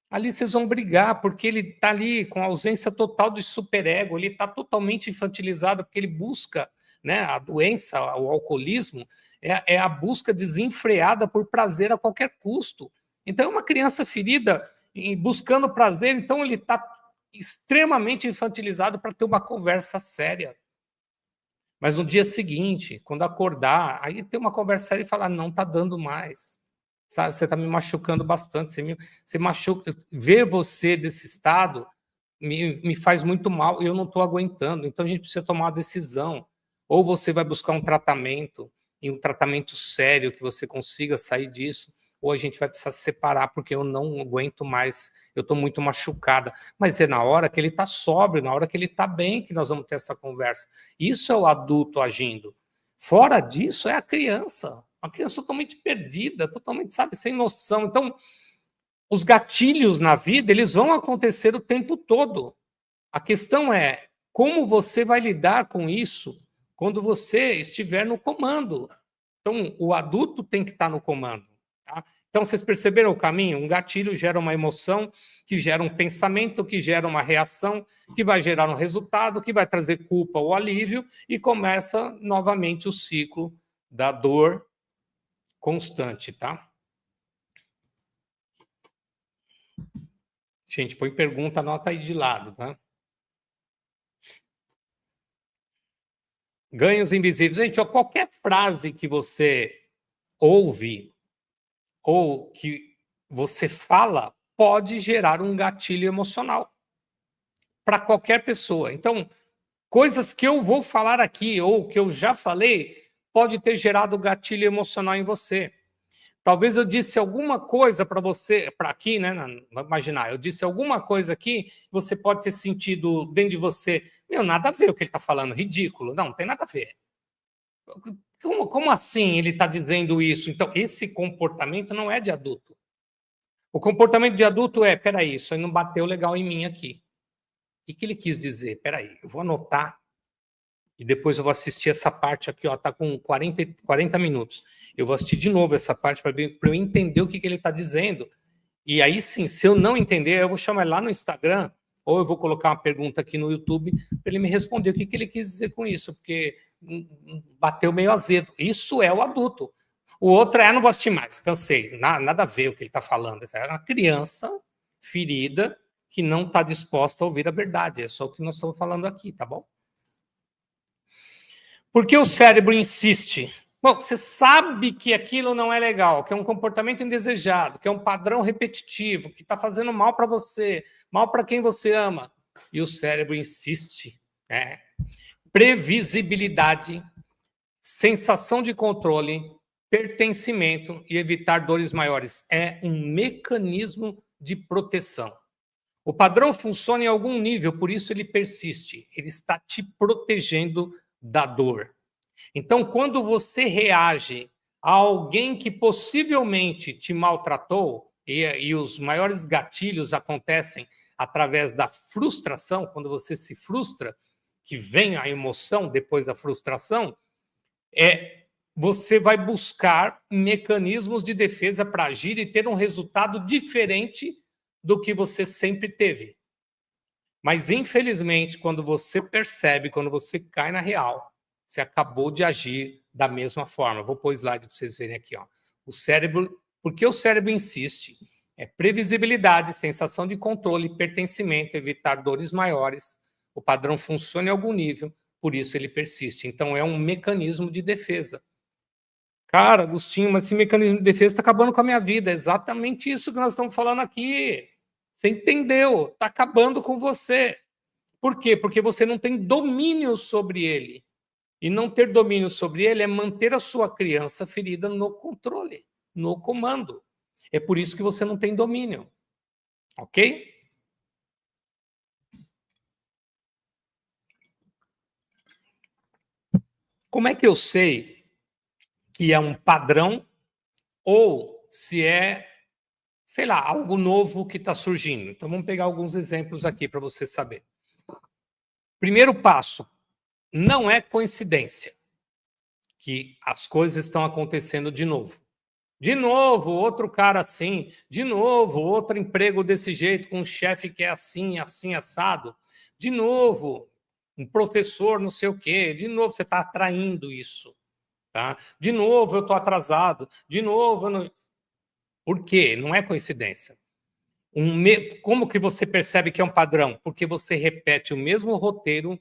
A: Ali vocês vão brigar, porque ele está ali com a ausência total de superego, ele está totalmente infantilizado, porque ele busca, né, a doença, o alcoolismo, é a busca desenfreada por prazer a qualquer custo. Então, é uma criança ferida buscando prazer, então ele está extremamente infantilizado para ter uma conversa séria. Mas no dia seguinte, quando acordar, aí tem uma conversa séria e falar, não está dando mais. Sabe, você está me machucando bastante, você machuca. Ver você desse estado me faz muito mal e eu não estou aguentando. Então a gente precisa tomar uma decisão. Ou você vai buscar um tratamento, e um tratamento sério, que você consiga sair disso, ou a gente vai precisar se separar, porque eu não aguento mais, eu estou muito machucada. Mas é na hora que ele está sóbrio, na hora que ele está bem, que nós vamos ter essa conversa. Isso é o adulto agindo. Fora disso, é a criança. Uma criança totalmente perdida, totalmente, sabe, sem noção. Então, os gatilhos na vida, eles vão acontecer o tempo todo. A questão é como você vai lidar com isso quando você estiver no comando. Então, o adulto tem que estar no comando. Tá? Então, vocês perceberam o caminho? Um gatilho gera uma emoção, que gera um pensamento, que gera uma reação, que vai gerar um resultado, que vai trazer culpa ou alívio, e começa novamente o ciclo da dor constante, tá? Gente, põe pergunta, anota aí de lado, tá? Ganhos invisíveis. Gente, ó, qualquer frase que você ouve ou que você fala pode gerar um gatilho emocional para qualquer pessoa. Então, coisas que eu vou falar aqui ou que eu já falei pode ter gerado gatilho emocional em você. Talvez eu disse alguma coisa para você, para aqui, né? Vamos imaginar, eu disse alguma coisa aqui, você pode ter sentido dentro de você, meu, nada a ver o que ele está falando, ridículo. Não, não tem nada a ver. Como assim ele está dizendo isso? Então, esse comportamento não é de adulto. O comportamento de adulto é, peraí, isso aí não bateu legal em mim aqui. O que ele quis dizer? Peraí, eu vou anotar e depois eu vou assistir essa parte aqui, ó, tá com 40 minutos. Eu vou assistir de novo essa parte para eu entender o que ele está dizendo. E aí sim, se eu não entender, eu vou chamar ele lá no Instagram, ou eu vou colocar uma pergunta aqui no YouTube para ele me responder o que ele quis dizer com isso, porque bateu meio azedo. Isso é o adulto. O outro é, não vou assistir mais, cansei, nada a ver o que ele está falando. É uma criança ferida que não está disposta a ouvir a verdade. É só o que nós estamos falando aqui, tá bom? Por que o cérebro insiste? Bom, você sabe que aquilo não é legal, que é um comportamento indesejado, que é um padrão repetitivo, que está fazendo mal para você, mal para quem você ama. E o cérebro insiste. Previsibilidade, sensação de controle, pertencimento e evitar dores maiores. É um mecanismo de proteção. O padrão funciona em algum nível, por isso ele persiste. Ele está te protegendo da dor. Então, quando você reage a alguém que possivelmente te maltratou, e os maiores gatilhos acontecem através da frustração, quando você se frustra, que vem a emoção depois da frustração, você vai buscar mecanismos de defesa para agir e ter um resultado diferente do que você sempre teve. Mas, infelizmente, quando você percebe, quando você cai na real, você acabou de agir da mesma forma. Vou pôr o slide para vocês verem aqui. Ó. O cérebro, porque o cérebro insiste? É previsibilidade, sensação de controle, pertencimento, evitar dores maiores. O padrão funciona em algum nível, por isso ele persiste. Então, é um mecanismo de defesa. Cara, Agostinho, mas esse mecanismo de defesa está acabando com a minha vida. É exatamente isso que nós estamos falando aqui. Você entendeu? Está acabando com você. Por quê? Porque você não tem domínio sobre ele. E não ter domínio sobre ele é manter a sua criança ferida no controle, no comando. É por isso que você não tem domínio. Ok? Como é que eu sei que é um padrão ou se é, sei lá, algo novo que está surgindo? Então, vamos pegar alguns exemplos aqui para você saber. Primeiro passo, não é coincidência que as coisas estão acontecendo de novo. De novo, outro cara assim. De novo, outro emprego desse jeito, com um chefe que é assim, assim, assado. De novo, um professor não sei o quê. De novo, você está atraindo isso. Tá? De novo, eu estou atrasado. De novo, eu não... Por quê? Não é coincidência. Como que você percebe que é um padrão? Porque você repete o mesmo roteiro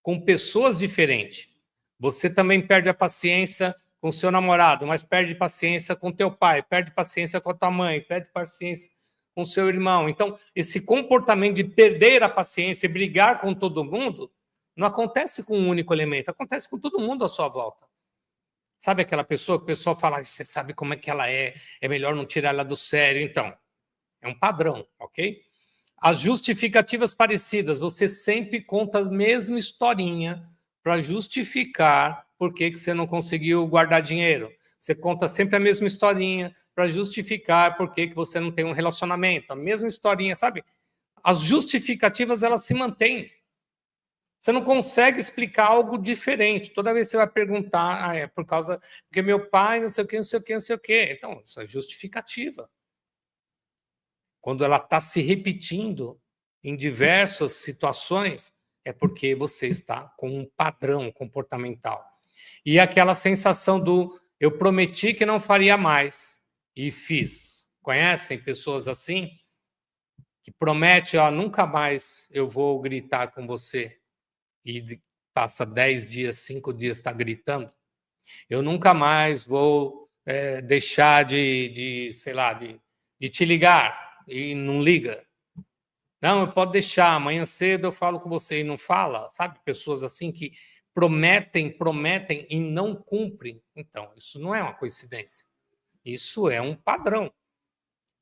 A: com pessoas diferentes. Você também perde a paciência com seu namorado, mas perde paciência com teu pai, perde paciência com a tua mãe, perde paciência com seu irmão. Então, esse comportamento de perder a paciência e brigar com todo mundo não acontece com um único elemento, acontece com todo mundo à sua volta. Sabe aquela pessoa que o pessoal fala, você sabe como é que ela é melhor não tirar ela do sério. Então, é um padrão, ok? As justificativas parecidas, você sempre conta a mesma historinha para justificar por que você não conseguiu guardar dinheiro. Você conta sempre a mesma historinha para justificar por que você não tem um relacionamento. A mesma historinha, sabe? As justificativas, elas se mantêm. Você não consegue explicar algo diferente. Toda vez que você vai perguntar, é por causa... Porque meu pai, não sei o quê, não sei o quê, não sei o quê. Então, isso é justificativa. Quando ela está se repetindo em diversas situações, é porque você está com um padrão comportamental. E aquela sensação do eu prometi que não faria mais e fiz. Conhecem pessoas assim? Que promete, ó, nunca mais eu vou gritar com você. E passa 10 dias, 5 dias, está gritando. Eu nunca mais vou deixar sei lá, de te ligar e não liga. Não, pode deixar, amanhã cedo eu falo com você e não fala, sabe? Pessoas assim que prometem e não cumprem. Então, isso não é uma coincidência. Isso é um padrão.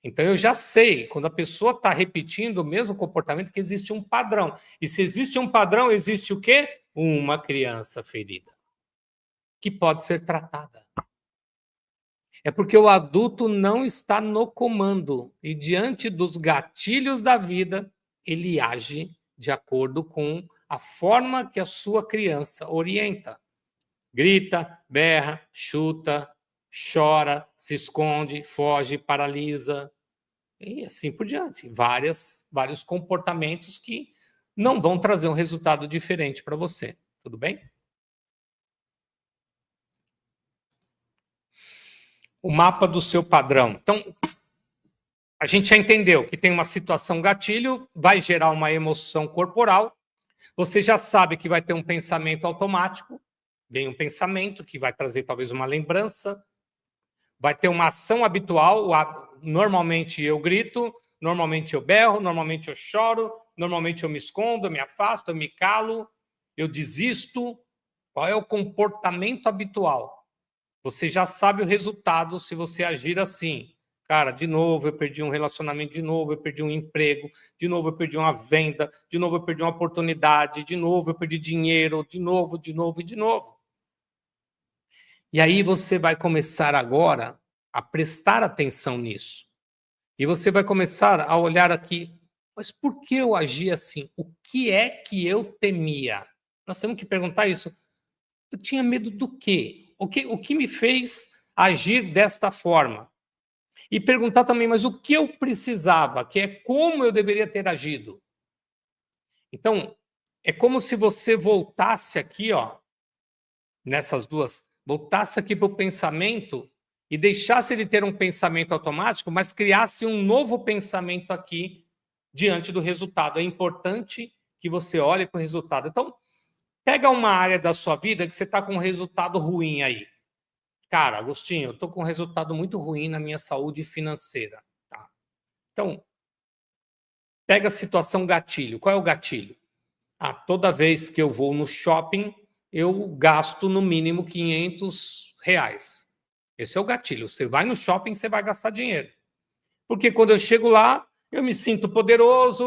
A: Então, eu já sei, quando a pessoa está repetindo o mesmo comportamento, que existe um padrão. E se existe um padrão, existe o quê? Uma criança ferida, que pode ser tratada. É porque o adulto não está no comando. E diante dos gatilhos da vida, ele age de acordo com a forma que a sua criança orienta. Grita, berra, chuta, chora, se esconde, foge, paralisa. E assim por diante. Vários comportamentos que não vão trazer um resultado diferente para você. Tudo bem? O mapa do seu padrão. Então, a gente já entendeu que tem uma situação gatilho, vai gerar uma emoção corporal. Você já sabe que vai ter um pensamento automático. Vem um pensamento que vai trazer talvez uma lembrança. Vai ter uma ação habitual. Normalmente eu grito, normalmente eu berro, normalmente eu choro, normalmente eu me escondo, eu me afasto, eu me calo, eu desisto. Qual é o comportamento habitual? Você já sabe o resultado se você agir assim. Cara, de novo eu perdi um relacionamento, de novo eu perdi um emprego, de novo eu perdi uma venda, de novo eu perdi uma oportunidade, de novo eu perdi dinheiro, de novo. E aí você vai começar agora a prestar atenção nisso. E você vai começar a olhar aqui, mas por que eu agi assim? O que é que eu temia? Nós temos que perguntar isso. Eu tinha medo do quê? O que me fez agir desta forma? E perguntar também, mas o que eu precisava? Que é como eu deveria ter agido? Então, é como se você voltasse aqui, ó, nessas duas, voltasse aqui para o pensamento e deixasse ele ter um pensamento automático, mas criasse um novo pensamento aqui diante do resultado. É importante que você olhe para o resultado. Então, pega uma área da sua vida que você está com um resultado ruim aí. Cara, Agostinho, eu estou com um resultado muito ruim na minha saúde financeira. Tá? Então, pega a situação gatilho. Qual é o gatilho? Toda vez que eu vou no shopping, eu gasto no mínimo R$ 500. Esse é o gatilho. Você vai no shopping, você vai gastar dinheiro. Porque quando eu chego lá, eu me sinto poderoso,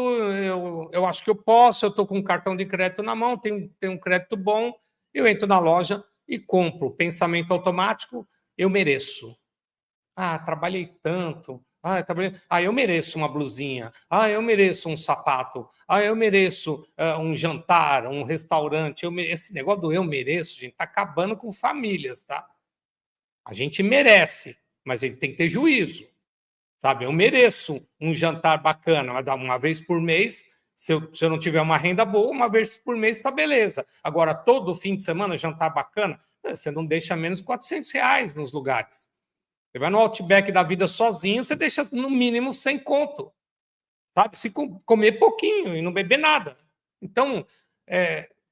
A: eu acho que eu posso, eu estou com um cartão de crédito na mão, tenho um crédito bom, eu entro na loja e compro. Pensamento automático, eu mereço. Trabalhei tanto. Eu mereço uma blusinha. Eu mereço um sapato. Eu mereço um jantar, um restaurante. Esse negócio do eu mereço, gente, está acabando com famílias, tá? A gente merece, mas a gente tem que ter juízo. Sabe, eu mereço um jantar bacana, uma vez por mês. Se eu não tiver uma renda boa, uma vez por mês está beleza. Agora, todo fim de semana, jantar bacana, você não deixa menos R$ 400 nos lugares. Você vai no Outback da vida sozinho, você deixa no mínimo 100 conto. Sabe? Se comer pouquinho e não beber nada. Então,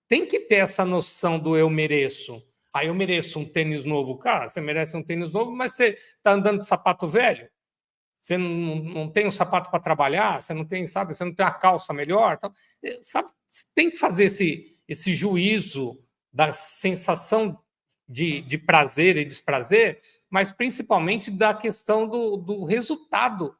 A: tem que ter essa noção do eu mereço. Eu mereço um tênis novo. Cara, você merece um tênis novo, mas você está andando de sapato velho? Você não tem um sapato para trabalhar? Você não tem, sabe? Você não tem uma calça melhor? Então, sabe? Você tem que fazer esse juízo da sensação de prazer e desprazer, mas principalmente da questão do resultado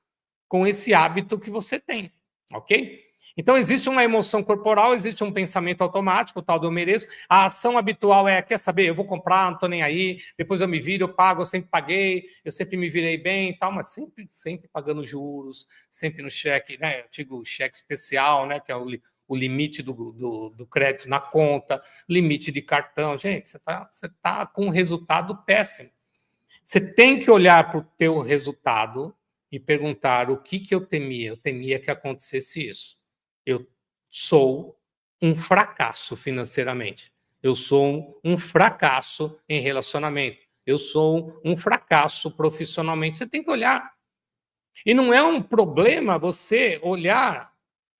A: com esse hábito que você tem, ok? Então, existe uma emoção corporal, existe um pensamento automático, o tal do eu mereço. A ação habitual é, quer saber, eu vou comprar, não estou nem aí, depois eu me viro, eu pago, eu sempre paguei, eu sempre me virei bem e tal, mas sempre pagando juros, sempre no cheque, né? Eu digo cheque especial, né? Que é o limite do crédito na conta, limite de cartão. Gente, você tá com um resultado péssimo. Você tem que olhar para o teu resultado e perguntar o que eu temia. Eu temia que acontecesse isso. Eu sou um fracasso financeiramente. Eu sou um fracasso em relacionamento. Eu sou um fracasso profissionalmente. Você tem que olhar. E não é um problema você olhar,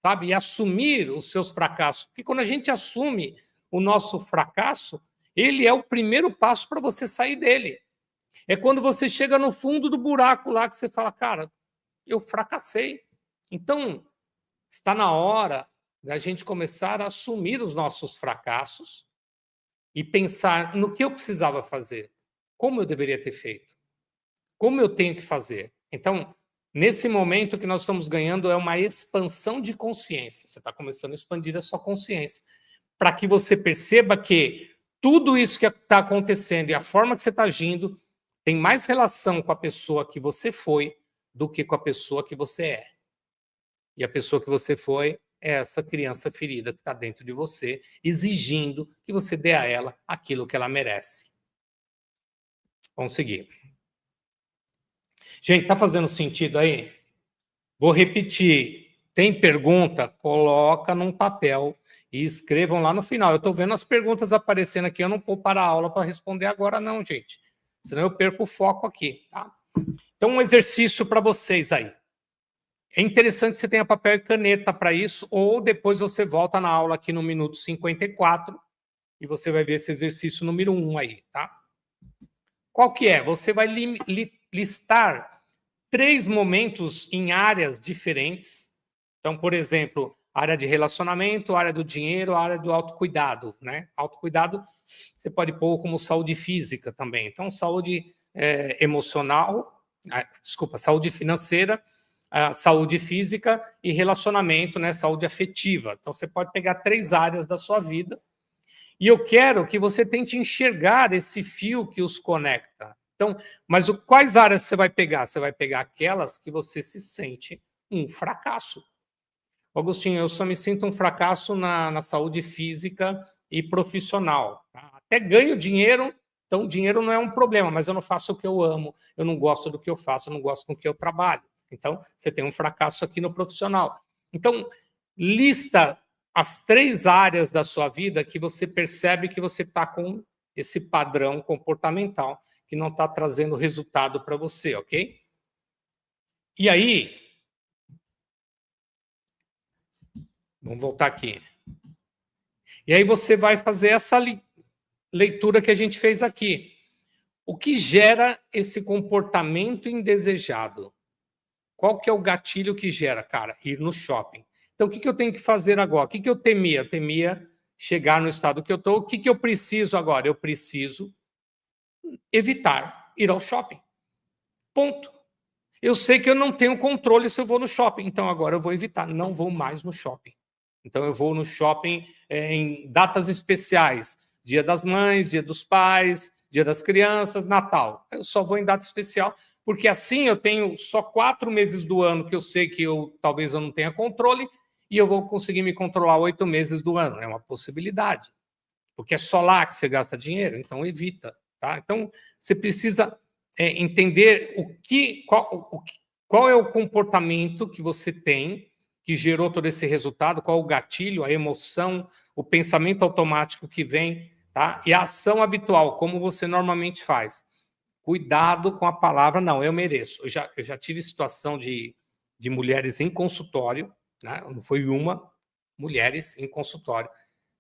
A: sabe, e assumir os seus fracassos. Porque quando a gente assume o nosso fracasso, ele é o primeiro passo para você sair dele. É quando você chega no fundo do buraco lá que você fala, cara, eu fracassei. Então, está na hora da gente começar a assumir os nossos fracassos e pensar no que eu precisava fazer, como eu deveria ter feito, como eu tenho que fazer. Então, nesse momento que nós estamos ganhando é uma expansão de consciência. Você está começando a expandir a sua consciência, para que você perceba que tudo isso que está acontecendo e a forma que você está agindo tem mais relação com a pessoa que você foi do que com a pessoa que você é. E a pessoa que você foi é essa criança ferida que está dentro de você, exigindo que você dê a ela aquilo que ela merece. Vamos seguir. Gente, está fazendo sentido aí? Vou repetir. Tem pergunta? Coloca num papel e escrevam lá no final. Eu estou vendo as perguntas aparecendo aqui, eu não vou parar a aula para responder agora não, gente. Senão eu perco o foco aqui, tá? Então, um exercício para vocês aí. É interessante que você tenha papel e caneta para isso, ou depois você volta na aula aqui no minuto 54 e você vai ver esse exercício número 1 aí, tá? Qual que é? Você vai listar 3 momentos em áreas diferentes. Então, por exemplo, área de relacionamento, área do dinheiro, área do autocuidado, né? Autocuidado você pode pôr como saúde física também. Então, saúde emocional, saúde financeira, saúde física e relacionamento, né? Saúde afetiva. Então, você pode pegar 3 áreas da sua vida e eu quero que você tente enxergar esse fio que os conecta. Então, mas quais áreas você vai pegar? Você vai pegar aquelas que você se sente um fracasso. Agostinho, eu só me sinto um fracasso na saúde física e profissional. Tá? Até ganho dinheiro, então dinheiro não é um problema, mas eu não faço o que eu amo, eu não gosto do que eu faço, eu não gosto com o que eu trabalho. Então, você tem um fracasso aqui no profissional. Então, lista as 3 áreas da sua vida que você percebe que você está com esse padrão comportamental que não está trazendo resultado para você, ok? E aí, vamos voltar aqui. E aí você vai fazer essa leitura que a gente fez aqui. O que gera esse comportamento indesejado? Qual que é o gatilho que gera? Cara, ir no shopping. Então, o que eu tenho que fazer agora? O que eu temia? Eu temia chegar no estado que eu estou. O que eu preciso agora? Eu preciso evitar ir ao shopping. Ponto. Eu sei que eu não tenho controle se eu vou no shopping, então agora eu vou evitar. Não vou mais no shopping. Então, eu vou no shopping em datas especiais. Dia das Mães, Dia dos Pais, Dia das Crianças, Natal. Eu só vou em data especial, porque assim eu tenho só 4 meses do ano que eu sei que talvez eu não tenha controle e eu vou conseguir me controlar 8 meses do ano. É uma possibilidade, porque é só lá que você gasta dinheiro, então evita. Tá? Então, você precisa entender qual é o comportamento que você tem que gerou todo esse resultado, qual o gatilho, a emoção, o pensamento automático que vem, tá? E a ação habitual, como você normalmente faz. Cuidado com a palavra, não, eu mereço. Eu já tive situação de mulheres em consultório, né? Não foi uma, mulheres em consultório,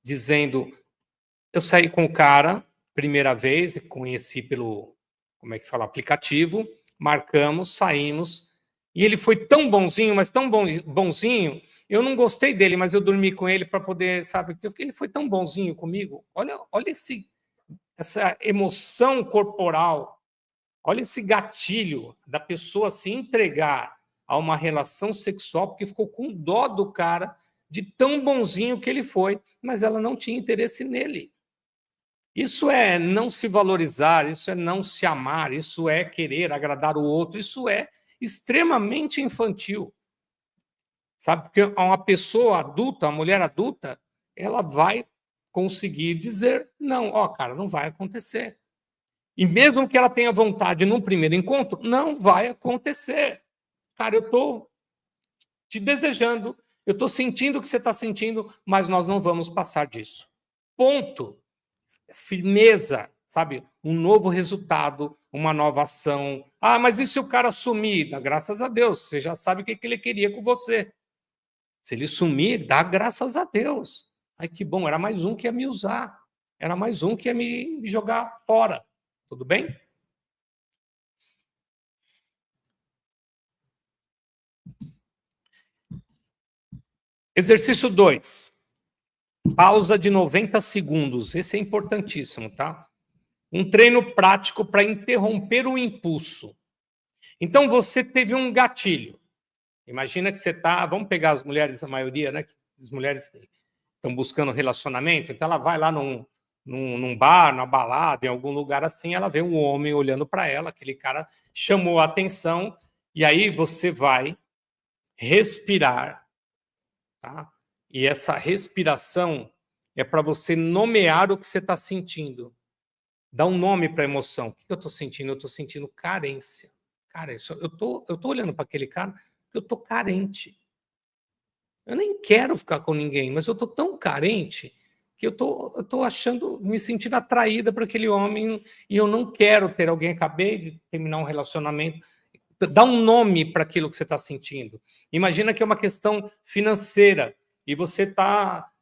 A: dizendo, eu saí com o cara, primeira vez, conheci pelo, como é que fala, aplicativo, marcamos, saímos, e ele foi tão bonzinho, mas tão bonzinho, eu não gostei dele, mas eu dormi com ele para poder, sabe, porque ele foi tão bonzinho comigo. Olha essa emoção corporal, olha esse gatilho da pessoa se entregar a uma relação sexual porque ficou com dó do cara de tão bonzinho que ele foi, mas ela não tinha interesse nele. Isso é não se valorizar, isso é não se amar, isso é querer agradar o outro, isso é extremamente infantil. Sabe? Porque uma pessoa adulta, uma mulher adulta, ela vai conseguir dizer não, ó, cara, não vai acontecer. E mesmo que ela tenha vontade num primeiro encontro, não vai acontecer. Cara, eu estou te desejando, eu estou sentindo o que você está sentindo, mas nós não vamos passar disso. Ponto. Firmeza, sabe? Um novo resultado, uma nova ação. Ah, mas e se o cara sumir? Dá graças a Deus, você já sabe o que ele queria com você. Se ele sumir, dá graças a Deus. Ai, que bom, era mais um que ia me usar. Era mais um que ia me jogar fora. Tudo bem? Exercício 2. Pausa de 90 segundos. Esse é importantíssimo, tá? Um treino prático para interromper o impulso. Então, você teve um gatilho. Imagina que você está... Vamos pegar as mulheres, a maioria, né? As mulheres que estão buscando relacionamento. Então, ela vai lá num bar, na balada, em algum lugar assim, ela vê um homem olhando para ela, aquele cara chamou a atenção, e aí você vai respirar, tá? E essa respiração é para você nomear o que você está sentindo. Dá um nome para a emoção. O que eu estou sentindo? Eu estou sentindo carência. Cara, eu tô olhando para aquele cara porque eu estou carente. Eu nem quero ficar com ninguém, mas eu estou tão carente que eu tô achando, me sentindo atraída por aquele homem e eu não quero ter alguém. Acabei de terminar um relacionamento. Dá um nome para aquilo que você está sentindo. Imagina que é uma questão financeira e você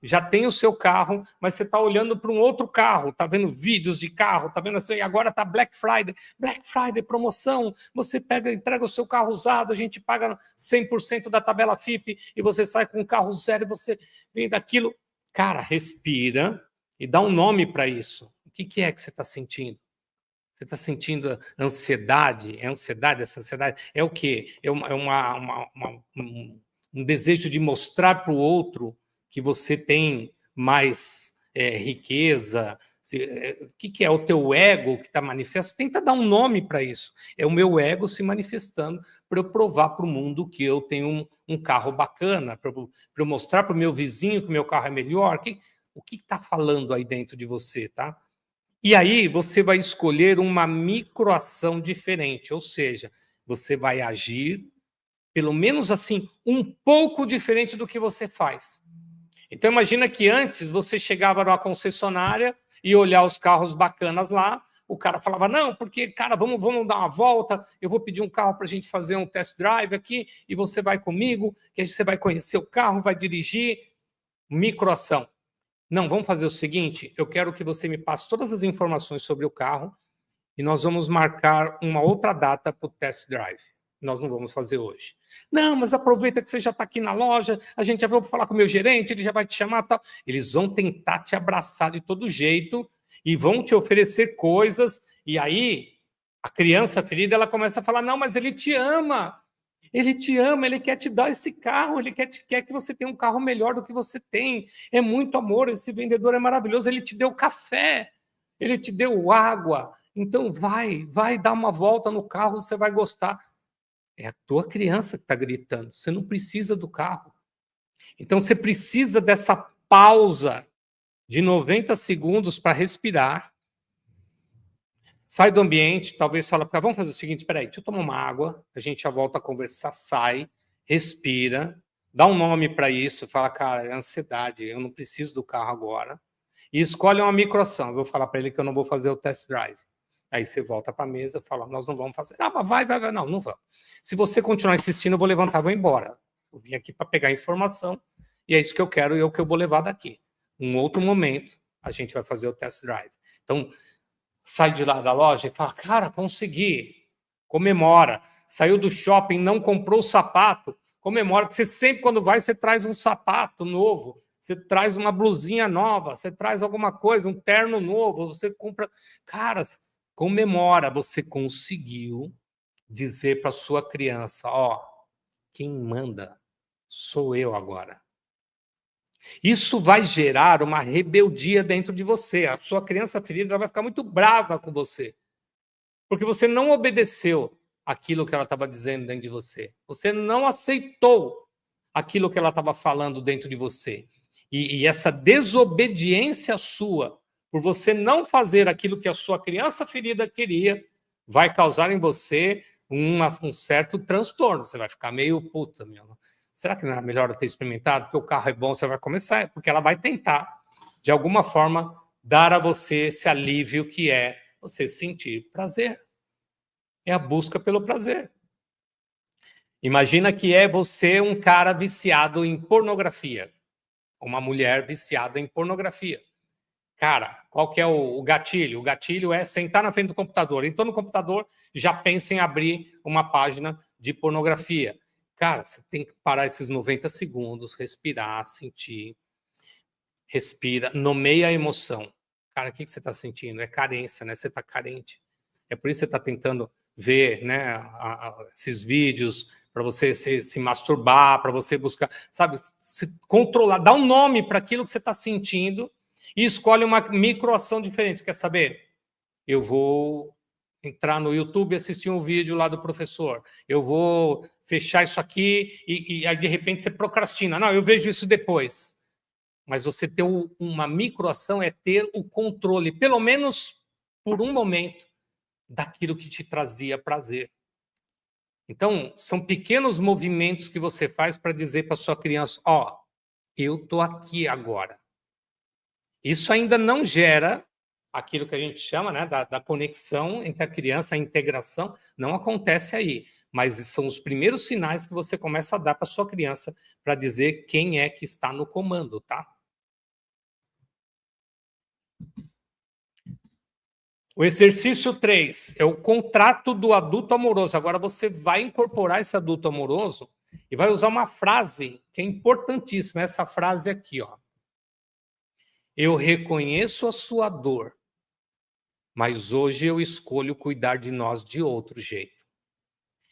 A: já tem o seu carro, mas você está olhando para um outro carro, está vendo vídeos de carro, está vendo assim, agora está Black Friday, promoção, você pega, entrega o seu carro usado, a gente paga 100% da tabela FIP e você sai com um carro zero e você vem daquilo. Cara, respira e dá um nome para isso. O que é que você está sentindo? Você está sentindo ansiedade? É ansiedade? Essa ansiedade é o quê? É um desejo de mostrar para o outro que você tem mais riqueza? O que é o teu ego que está manifesto? Tenta dar um nome para isso. É o meu ego se manifestando para eu provar para o mundo que eu tenho um carro bacana, para eu mostrar para o meu vizinho que o meu carro é melhor. O que está falando aí dentro de você, tá? E aí você vai escolher uma microação diferente, ou seja, você vai agir, pelo menos assim, um pouco diferente do que você faz. Então imagina que antes você chegava numa concessionária e olhar os carros bacanas lá, o cara falava, não, porque, cara, vamos dar uma volta, eu vou pedir um carro para a gente fazer um test drive aqui, e você vai comigo, que aí você vai conhecer o carro, vai dirigir, microação. Não, vamos fazer o seguinte, eu quero que você me passe todas as informações sobre o carro e nós vamos marcar uma outra data para o test drive. Nós não vamos fazer hoje. Não, mas aproveita que você já está aqui na loja, a gente já vai falar com o meu gerente, ele já vai te chamar, tal. Eles vão tentar te abraçar de todo jeito e vão te oferecer coisas, e aí a criança ferida, ela começa a falar, não, mas ele te ama, ele quer te dar esse carro, ele quer que você tenha um carro melhor do que você tem. É muito amor, esse vendedor é maravilhoso, ele te deu café, ele te deu água. Então vai dar uma volta no carro, você vai gostar. É a tua criança que está gritando, você não precisa do carro. Então você precisa dessa pausa de 90 segundos para respirar. Sai do ambiente, talvez fala, vamos fazer o seguinte, espera aí, deixa eu tomar uma água, a gente já volta a conversar, sai, respira, dá um nome para isso, fala, cara, é ansiedade, eu não preciso do carro agora, e escolhe uma microação, eu vou falar para ele que eu não vou fazer o test drive. Aí você volta para a mesa, fala, nós não vamos fazer. Ah, mas vai, não vamos. Se você continuar insistindo, eu vou levantar, vou embora. Eu vim aqui para pegar informação, e é isso que eu quero e é o que eu vou levar daqui. Um outro momento, a gente vai fazer o test drive. Então, sai de lá da loja e fala, cara, consegui. Comemora. Saiu do shopping, não comprou o sapato. Comemora, porque você sempre, quando vai, você traz um sapato novo, você traz uma blusinha nova, você traz alguma coisa, um terno novo, você compra. Cara, comemora, você conseguiu dizer para sua criança, ó, quem manda sou eu agora. Isso vai gerar uma rebeldia dentro de você. A sua criança ferida vai ficar muito brava com você, porque você não obedeceu aquilo que ela estava dizendo dentro de você. Você não aceitou aquilo que ela estava falando dentro de você. E essa desobediência sua, por você não fazer aquilo que a sua criança ferida queria, vai causar em você um certo transtorno. Você vai ficar meio, puta, meu, será que não era melhor eu ter experimentado? Porque o carro é bom, você vai começar, porque ela vai tentar, de alguma forma, dar a você esse alívio que é você sentir prazer. É a busca pelo prazer. Imagina que é você um cara viciado em pornografia, uma mulher viciada em pornografia. Cara, qual que é o gatilho? O gatilho é sentar na frente do computador. Então, no computador, já pensa em abrir uma página de pornografia. Cara, você tem que parar esses 90 segundos, respirar, sentir. Respira, nomeia a emoção. Cara, o que você está sentindo? É carência, né? Você está carente. É por isso que você está tentando ver, né, esses vídeos para você se masturbar, para você buscar, sabe, se controlar, dar um nome para aquilo que você está sentindo e escolhe uma microação diferente. Quer saber? Eu vou entrar no YouTube e assistir um vídeo lá do professor. Eu vou fechar isso aqui e aí, de repente, você procrastina. Não, eu vejo isso depois. Mas você ter uma microação é ter o controle, pelo menos por um momento, daquilo que te trazia prazer. Então, são pequenos movimentos que você faz para dizer para sua criança, ó, eu estou aqui agora. Isso ainda não gera aquilo que a gente chama, né, da conexão entre a criança, a integração, não acontece aí. Mas são os primeiros sinais que você começa a dar para sua criança para dizer quem é que está no comando, tá? O exercício 3 é o contrato do adulto amoroso. Agora você vai incorporar esse adulto amoroso e vai usar uma frase que é importantíssima. Essa frase aqui, ó. Eu reconheço a sua dor, mas hoje eu escolho cuidar de nós de outro jeito.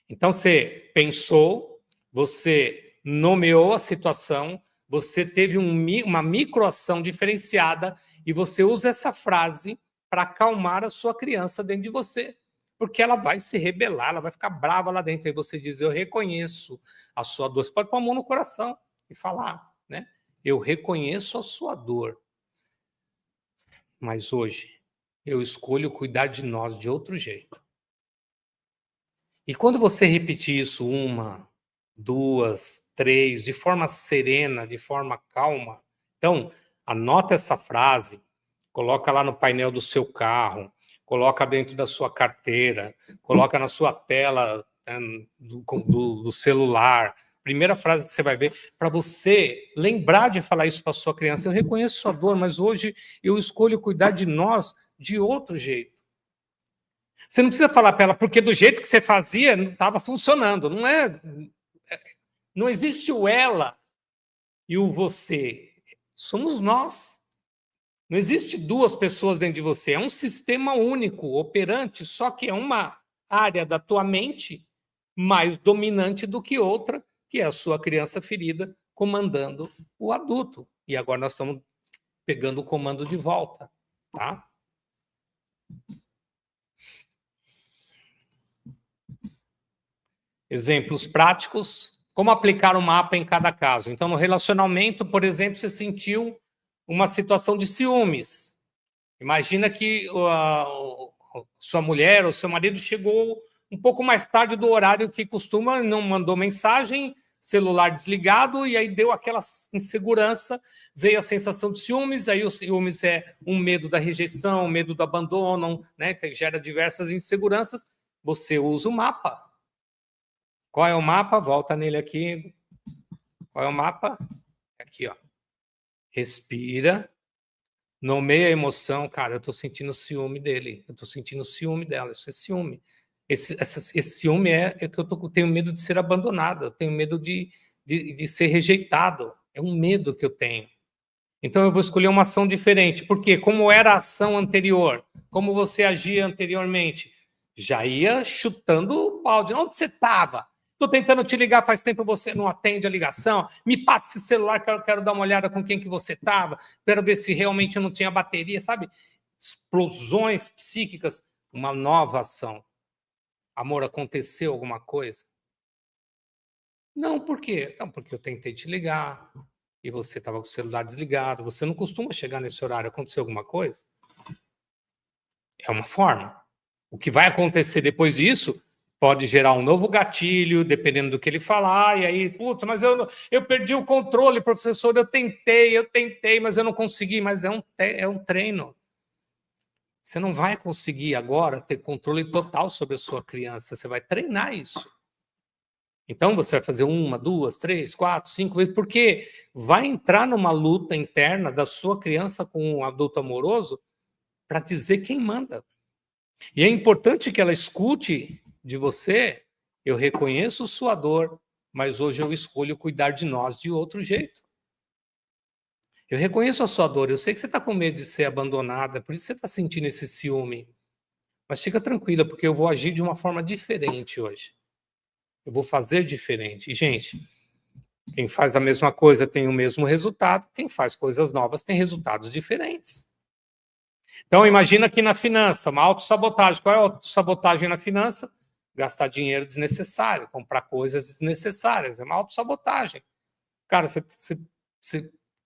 A: Então você pensou, você nomeou a situação, você teve uma microação diferenciada e você usa essa frase para acalmar a sua criança dentro de você. Porque ela vai se rebelar, ela vai ficar brava lá dentro. Aí você diz, eu reconheço a sua dor. Você pode pôr a mão no coração e falar, né? Eu reconheço a sua dor. Mas hoje eu escolho cuidar de nós de outro jeito. E quando você repetir isso 1, 2, 3, de forma serena, de forma calma, então anota essa frase, coloca lá no painel do seu carro, coloca dentro da sua carteira, coloca na sua tela, né, do celular. Primeira frase que você vai ver, para você lembrar de falar isso para sua criança. Eu reconheço sua dor, mas hoje eu escolho cuidar de nós de outro jeito. Você não precisa falar para ela, porque do jeito que você fazia não estava funcionando. Não existe o ela e o você. Somos nós. Não existe duas pessoas dentro de você. É um sistema único, operante, só que é uma área da tua mente mais dominante do que outra, que é a sua criança ferida comandando o adulto. E agora nós estamos pegando o comando de volta, tá? Exemplos práticos, como aplicar o mapa em cada caso. Então, no relacionamento, por exemplo, você sentiu uma situação de ciúmes. Imagina que sua mulher ou seu marido chegou um pouco mais tarde do horário que costuma, não mandou mensagem, celular desligado, e aí deu aquela insegurança, veio a sensação de ciúmes, aí o ciúmes é um medo da rejeição, um medo do abandono, né, que gera diversas inseguranças. Você usa o mapa. Qual é o mapa? Volta nele aqui. Qual é o mapa? Aqui, ó. Respira. Nomeia a emoção. Cara, eu tô sentindo ciúme dele. Eu tô sentindo ciúme dela. Isso é ciúme. Esse ciúme é que eu tenho medo de ser abandonado. Eu tenho medo de ser rejeitado. É um medo que eu tenho. Então eu vou escolher uma ação diferente. Por quê? Como era a ação anterior? Como você agia anteriormente? Já ia chutando o balde. Onde você estava? Estou tentando te ligar faz tempo, você não atende a ligação. Me passa esse celular que eu quero dar uma olhada com quem que você estava. Quero ver se realmente não tinha bateria, sabe? Explosões psíquicas. Uma nova ação. Amor, aconteceu alguma coisa? Não, por quê? Não, porque eu tentei te ligar e você estava com o celular desligado. Você não costuma chegar nesse horário. Aconteceu alguma coisa? É uma forma. O que vai acontecer depois disso pode gerar um novo gatilho, dependendo do que ele falar, e aí, putz, mas eu perdi o controle, professor, eu tentei, mas eu não consegui. Mas é um treino. Você não vai conseguir agora ter controle total sobre a sua criança, você vai treinar isso. Então, você vai fazer 1, 2, 3, 4, 5 vezes, porque vai entrar numa luta interna da sua criança com um adulto amoroso para dizer quem manda. E é importante que ela escute de você: eu reconheço sua dor, mas hoje eu escolho cuidar de nós de outro jeito. Eu reconheço a sua dor, eu sei que você está com medo de ser abandonada, por isso você está sentindo esse ciúme. Mas fica tranquila, porque eu vou agir de uma forma diferente hoje. Eu vou fazer diferente. E, gente, quem faz a mesma coisa tem o mesmo resultado, quem faz coisas novas tem resultados diferentes. Então, imagina aqui na finança, uma autossabotagem. Qual é a autossabotagem na finança? Gastar dinheiro desnecessário, comprar coisas desnecessárias. É uma autossabotagem. Cara, você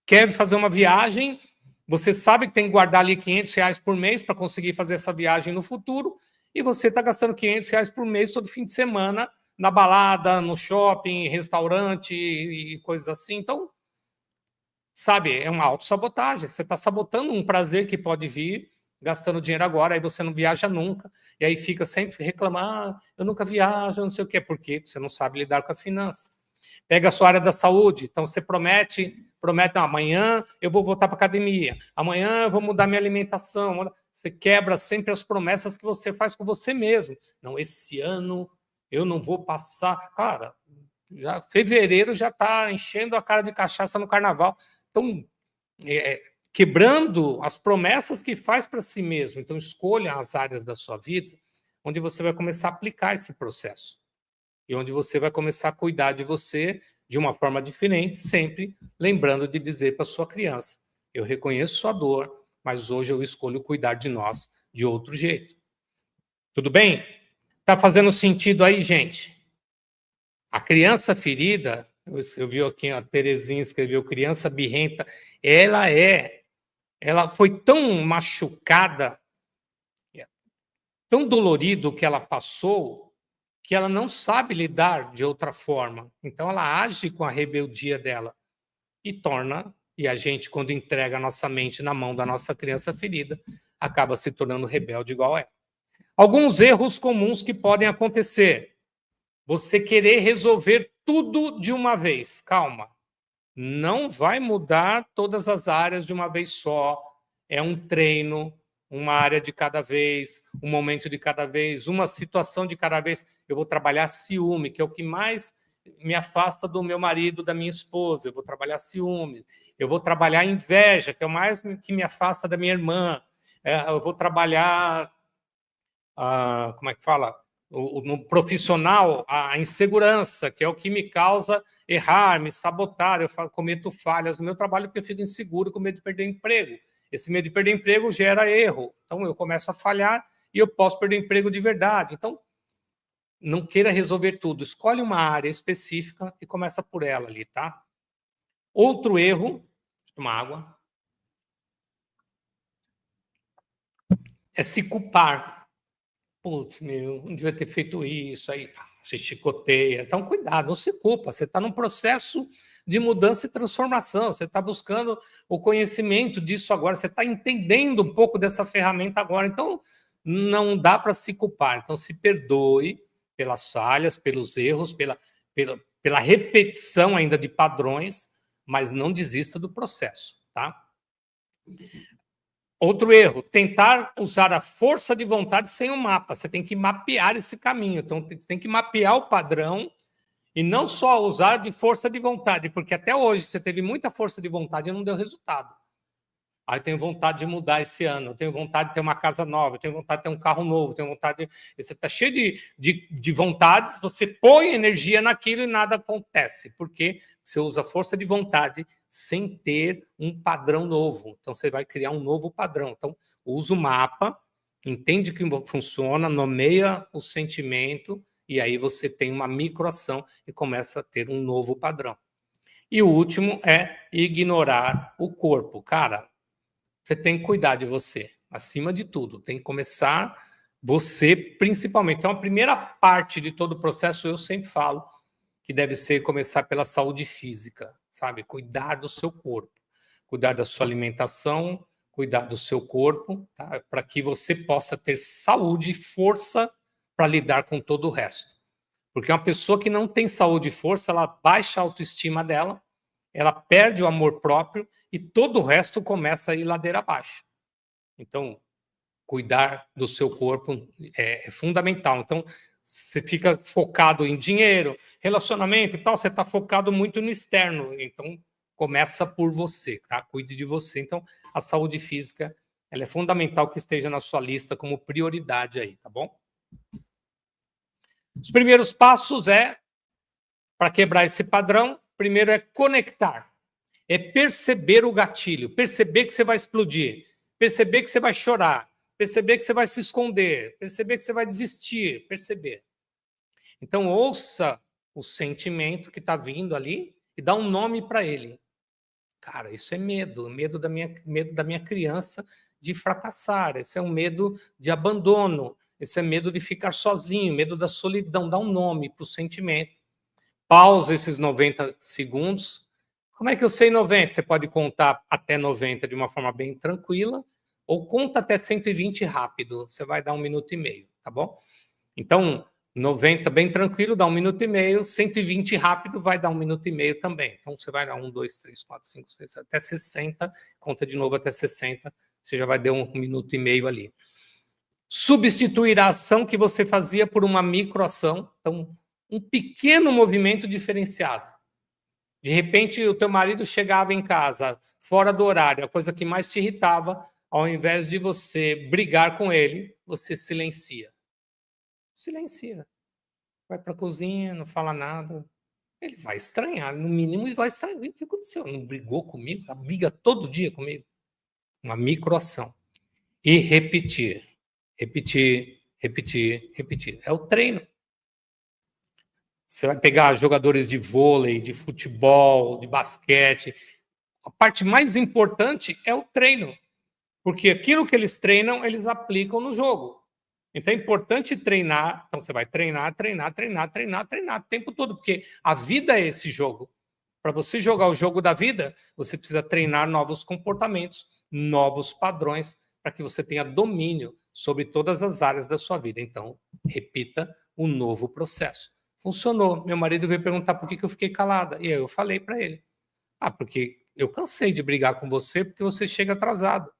A: quer fazer uma viagem, você sabe que tem que guardar ali R$500 por mês para conseguir fazer essa viagem no futuro, e você está gastando R$500 por mês todo fim de semana na balada, no shopping, restaurante e coisas assim. Então, sabe, é uma autossabotagem. Você está sabotando um prazer que pode vir gastando dinheiro agora, aí você não viaja nunca, e aí fica sempre reclamando, eu nunca viajo, não sei o quê, porque você não sabe lidar com a finança. Pega a sua área da saúde, então você promete, não, amanhã eu vou voltar para a academia, amanhã eu vou mudar minha alimentação. Você quebra sempre as promessas que você faz com você mesmo. Não, esse ano eu não vou passar. Cara, fevereiro já está enchendo a cara de cachaça no carnaval. Então, quebrando as promessas que faz para si mesmo. Então, escolha as áreas da sua vida onde você vai começar a aplicar esse processo. E onde você vai começar a cuidar de você de uma forma diferente, sempre lembrando de dizer para sua criança: eu reconheço sua dor, mas hoje eu escolho cuidar de nós de outro jeito. Tudo bem? Tá fazendo sentido aí, gente? A criança ferida, eu vi aqui, a Terezinha escreveu, criança birrenta, ela foi tão machucada, tão dolorido o que ela passou, que ela não sabe lidar de outra forma. Então, ela age com a rebeldia dela e a gente, quando entrega a nossa mente na mão da nossa criança ferida, acaba se tornando rebelde igual ela. Alguns erros comuns que podem acontecer. Você querer resolver tudo de uma vez. Calma. Não vai mudar todas as áreas de uma vez só. É um treino, uma área de cada vez, um momento de cada vez, uma situação de cada vez. Eu vou trabalhar ciúme, que é o que mais me afasta do meu marido, da minha esposa. Eu vou trabalhar ciúme. Eu vou trabalhar inveja, que é o mais que me afasta da minha irmã. Eu vou trabalhar, como é que fala? No profissional, a insegurança, que é o que me causa errar, me sabotar. Eu cometo falhas no meu trabalho porque eu fico inseguro, com medo de perder emprego. Esse medo de perder emprego gera erro. Então, eu começo a falhar e eu posso perder emprego de verdade. Então, não queira resolver tudo. Escolhe uma área específica e começa por ela ali, tá? Outro erro, tomar água, é se culpar. Putz, meu, não devia ter feito isso, aí se chicoteia. Então, cuidado, não se culpa. Você está num processo de mudança e transformação. Você está buscando o conhecimento disso agora. Você está entendendo um pouco dessa ferramenta agora. Então, não dá para se culpar. Então, se perdoe pelas falhas, pelos erros, pela repetição ainda de padrões, mas não desista do processo, tá? Outro erro, tentar usar a força de vontade sem um mapa. Você tem que mapear esse caminho. Então, você tem que mapear o padrão e não só usar de força de vontade, porque até hoje você teve muita força de vontade e não deu resultado. Aí eu tenho vontade de mudar esse ano, eu tenho vontade de ter uma casa nova, eu tenho vontade de ter um carro novo, eu tenho vontade de... Você está cheio de vontades, você põe energia naquilo e nada acontece, porque você usa força de vontade sem ter um padrão novo. Então, você vai criar um novo padrão. Então, usa o mapa, entende que funciona, nomeia o sentimento, e aí você tem uma microação e começa a ter um novo padrão. E o último é ignorar o corpo. Cara, você tem que cuidar de você, acima de tudo. Tem que começar você, principalmente. Então, a primeira parte de todo o processo, eu sempre falo, que deve ser começar pela saúde física, sabe? Cuidar do seu corpo, cuidar da sua alimentação, cuidar do seu corpo, tá? Para que você possa ter saúde e força para lidar com todo o resto. Porque uma pessoa que não tem saúde e força, ela baixa a autoestima dela, ela perde o amor próprio e todo o resto começa a ir ladeira abaixo. Então, cuidar do seu corpo é fundamental. Então, você fica focado em dinheiro, relacionamento e tal, você está focado muito no externo. Então, começa por você, tá? Cuide de você. Então, a saúde física, ela é fundamental que esteja na sua lista como prioridade aí, tá bom? Os primeiros passos para quebrar esse padrão, primeiro é conectar. É perceber o gatilho, perceber que você vai explodir, perceber que você vai chorar, perceber que você vai se esconder, perceber que você vai desistir, perceber. Então, ouça o sentimento que está vindo ali e dá um nome para ele. Cara, isso é medo, medo da minha criança de fracassar, esse é um medo de abandono, esse é medo de ficar sozinho, medo da solidão. Dá um nome para o sentimento. Pausa esses 90 segundos. Como é que eu sei 90? Você pode contar até 90 de uma forma bem tranquila, ou conta até 120 rápido. Você vai dar 1 minuto e meio, tá bom? Então, 90 bem tranquilo, dá 1 minuto e meio. 120 rápido vai dar 1 minuto e meio também. Então, você vai dar 1, 2, 3, 4, 5, 6, até 60. Conta de novo até 60. Você já vai dar 1 minuto e meio ali. Substituir a ação que você fazia por uma microação. Então, um pequeno movimento diferenciado. De repente, o teu marido chegava em casa fora do horário, a coisa que mais te irritava, ao invés de você brigar com ele, você silencia. Silencia. Vai para a cozinha, não fala nada. Ele vai estranhar, no mínimo ele vai estranhar. O que aconteceu? Não brigou comigo? Ela briga todo dia comigo. Uma microação. E repetir. Repetir, repetir, repetir. É o treino. Você vai pegar jogadores de vôlei, de futebol, de basquete. A parte mais importante é o treino, porque aquilo que eles treinam, eles aplicam no jogo. Então é importante treinar. Então você vai treinar, treinar, treinar, treinar, treinar o tempo todo, porque a vida é esse jogo. Para você jogar o jogo da vida, você precisa treinar novos comportamentos, novos padrões, para que você tenha domínio sobre todas as áreas da sua vida. Então, repita o novo processo. Funcionou. Meu marido veio perguntar por que eu fiquei calada. E aí eu falei para ele. Porque eu cansei de brigar com você porque você chega atrasado.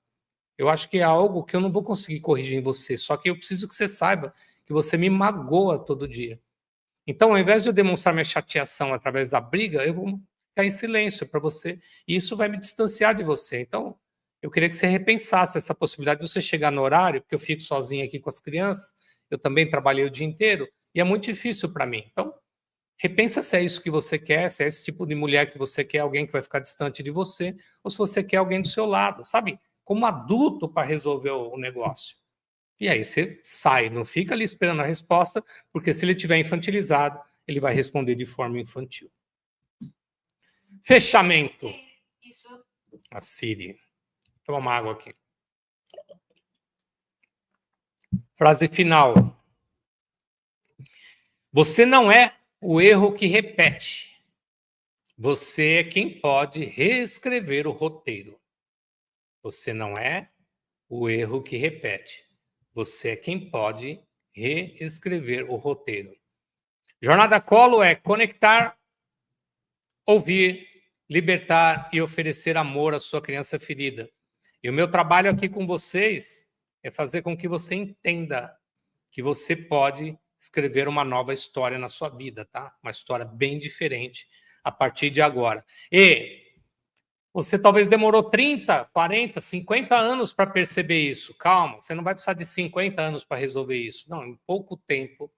A: Eu acho que é algo que eu não vou conseguir corrigir em você, só que eu preciso que você saiba que você me magoa todo dia. Então, ao invés de eu demonstrar minha chateação através da briga, eu vou ficar em silêncio para você, e isso vai me distanciar de você. Então, eu queria que você repensasse essa possibilidade de você chegar no horário, porque eu fico sozinho aqui com as crianças, eu também trabalhei o dia inteiro, e é muito difícil para mim. Então, repensa se é isso que você quer, se é esse tipo de mulher que você quer, alguém que vai ficar distante de você, ou se você quer alguém do seu lado, sabe? Como adulto para resolver o negócio. E aí você sai, não fica ali esperando a resposta, porque se ele estiver infantilizado, ele vai responder de forma infantil. Fechamento. A Siri. Toma uma água aqui. Frase final. Você não é o erro que repete. Você é quem pode reescrever o roteiro. Você não é o erro que repete. Você é quem pode reescrever o roteiro. Jornada Colo é conectar, ouvir, libertar e oferecer amor à sua criança ferida. E o meu trabalho aqui com vocês é fazer com que você entenda que você pode escrever uma nova história na sua vida, tá? Uma história bem diferente a partir de agora. E Você talvez demorou 30, 40, 50 anos para perceber isso. Calma, você não vai precisar de 50 anos para resolver isso. Não, em pouco tempo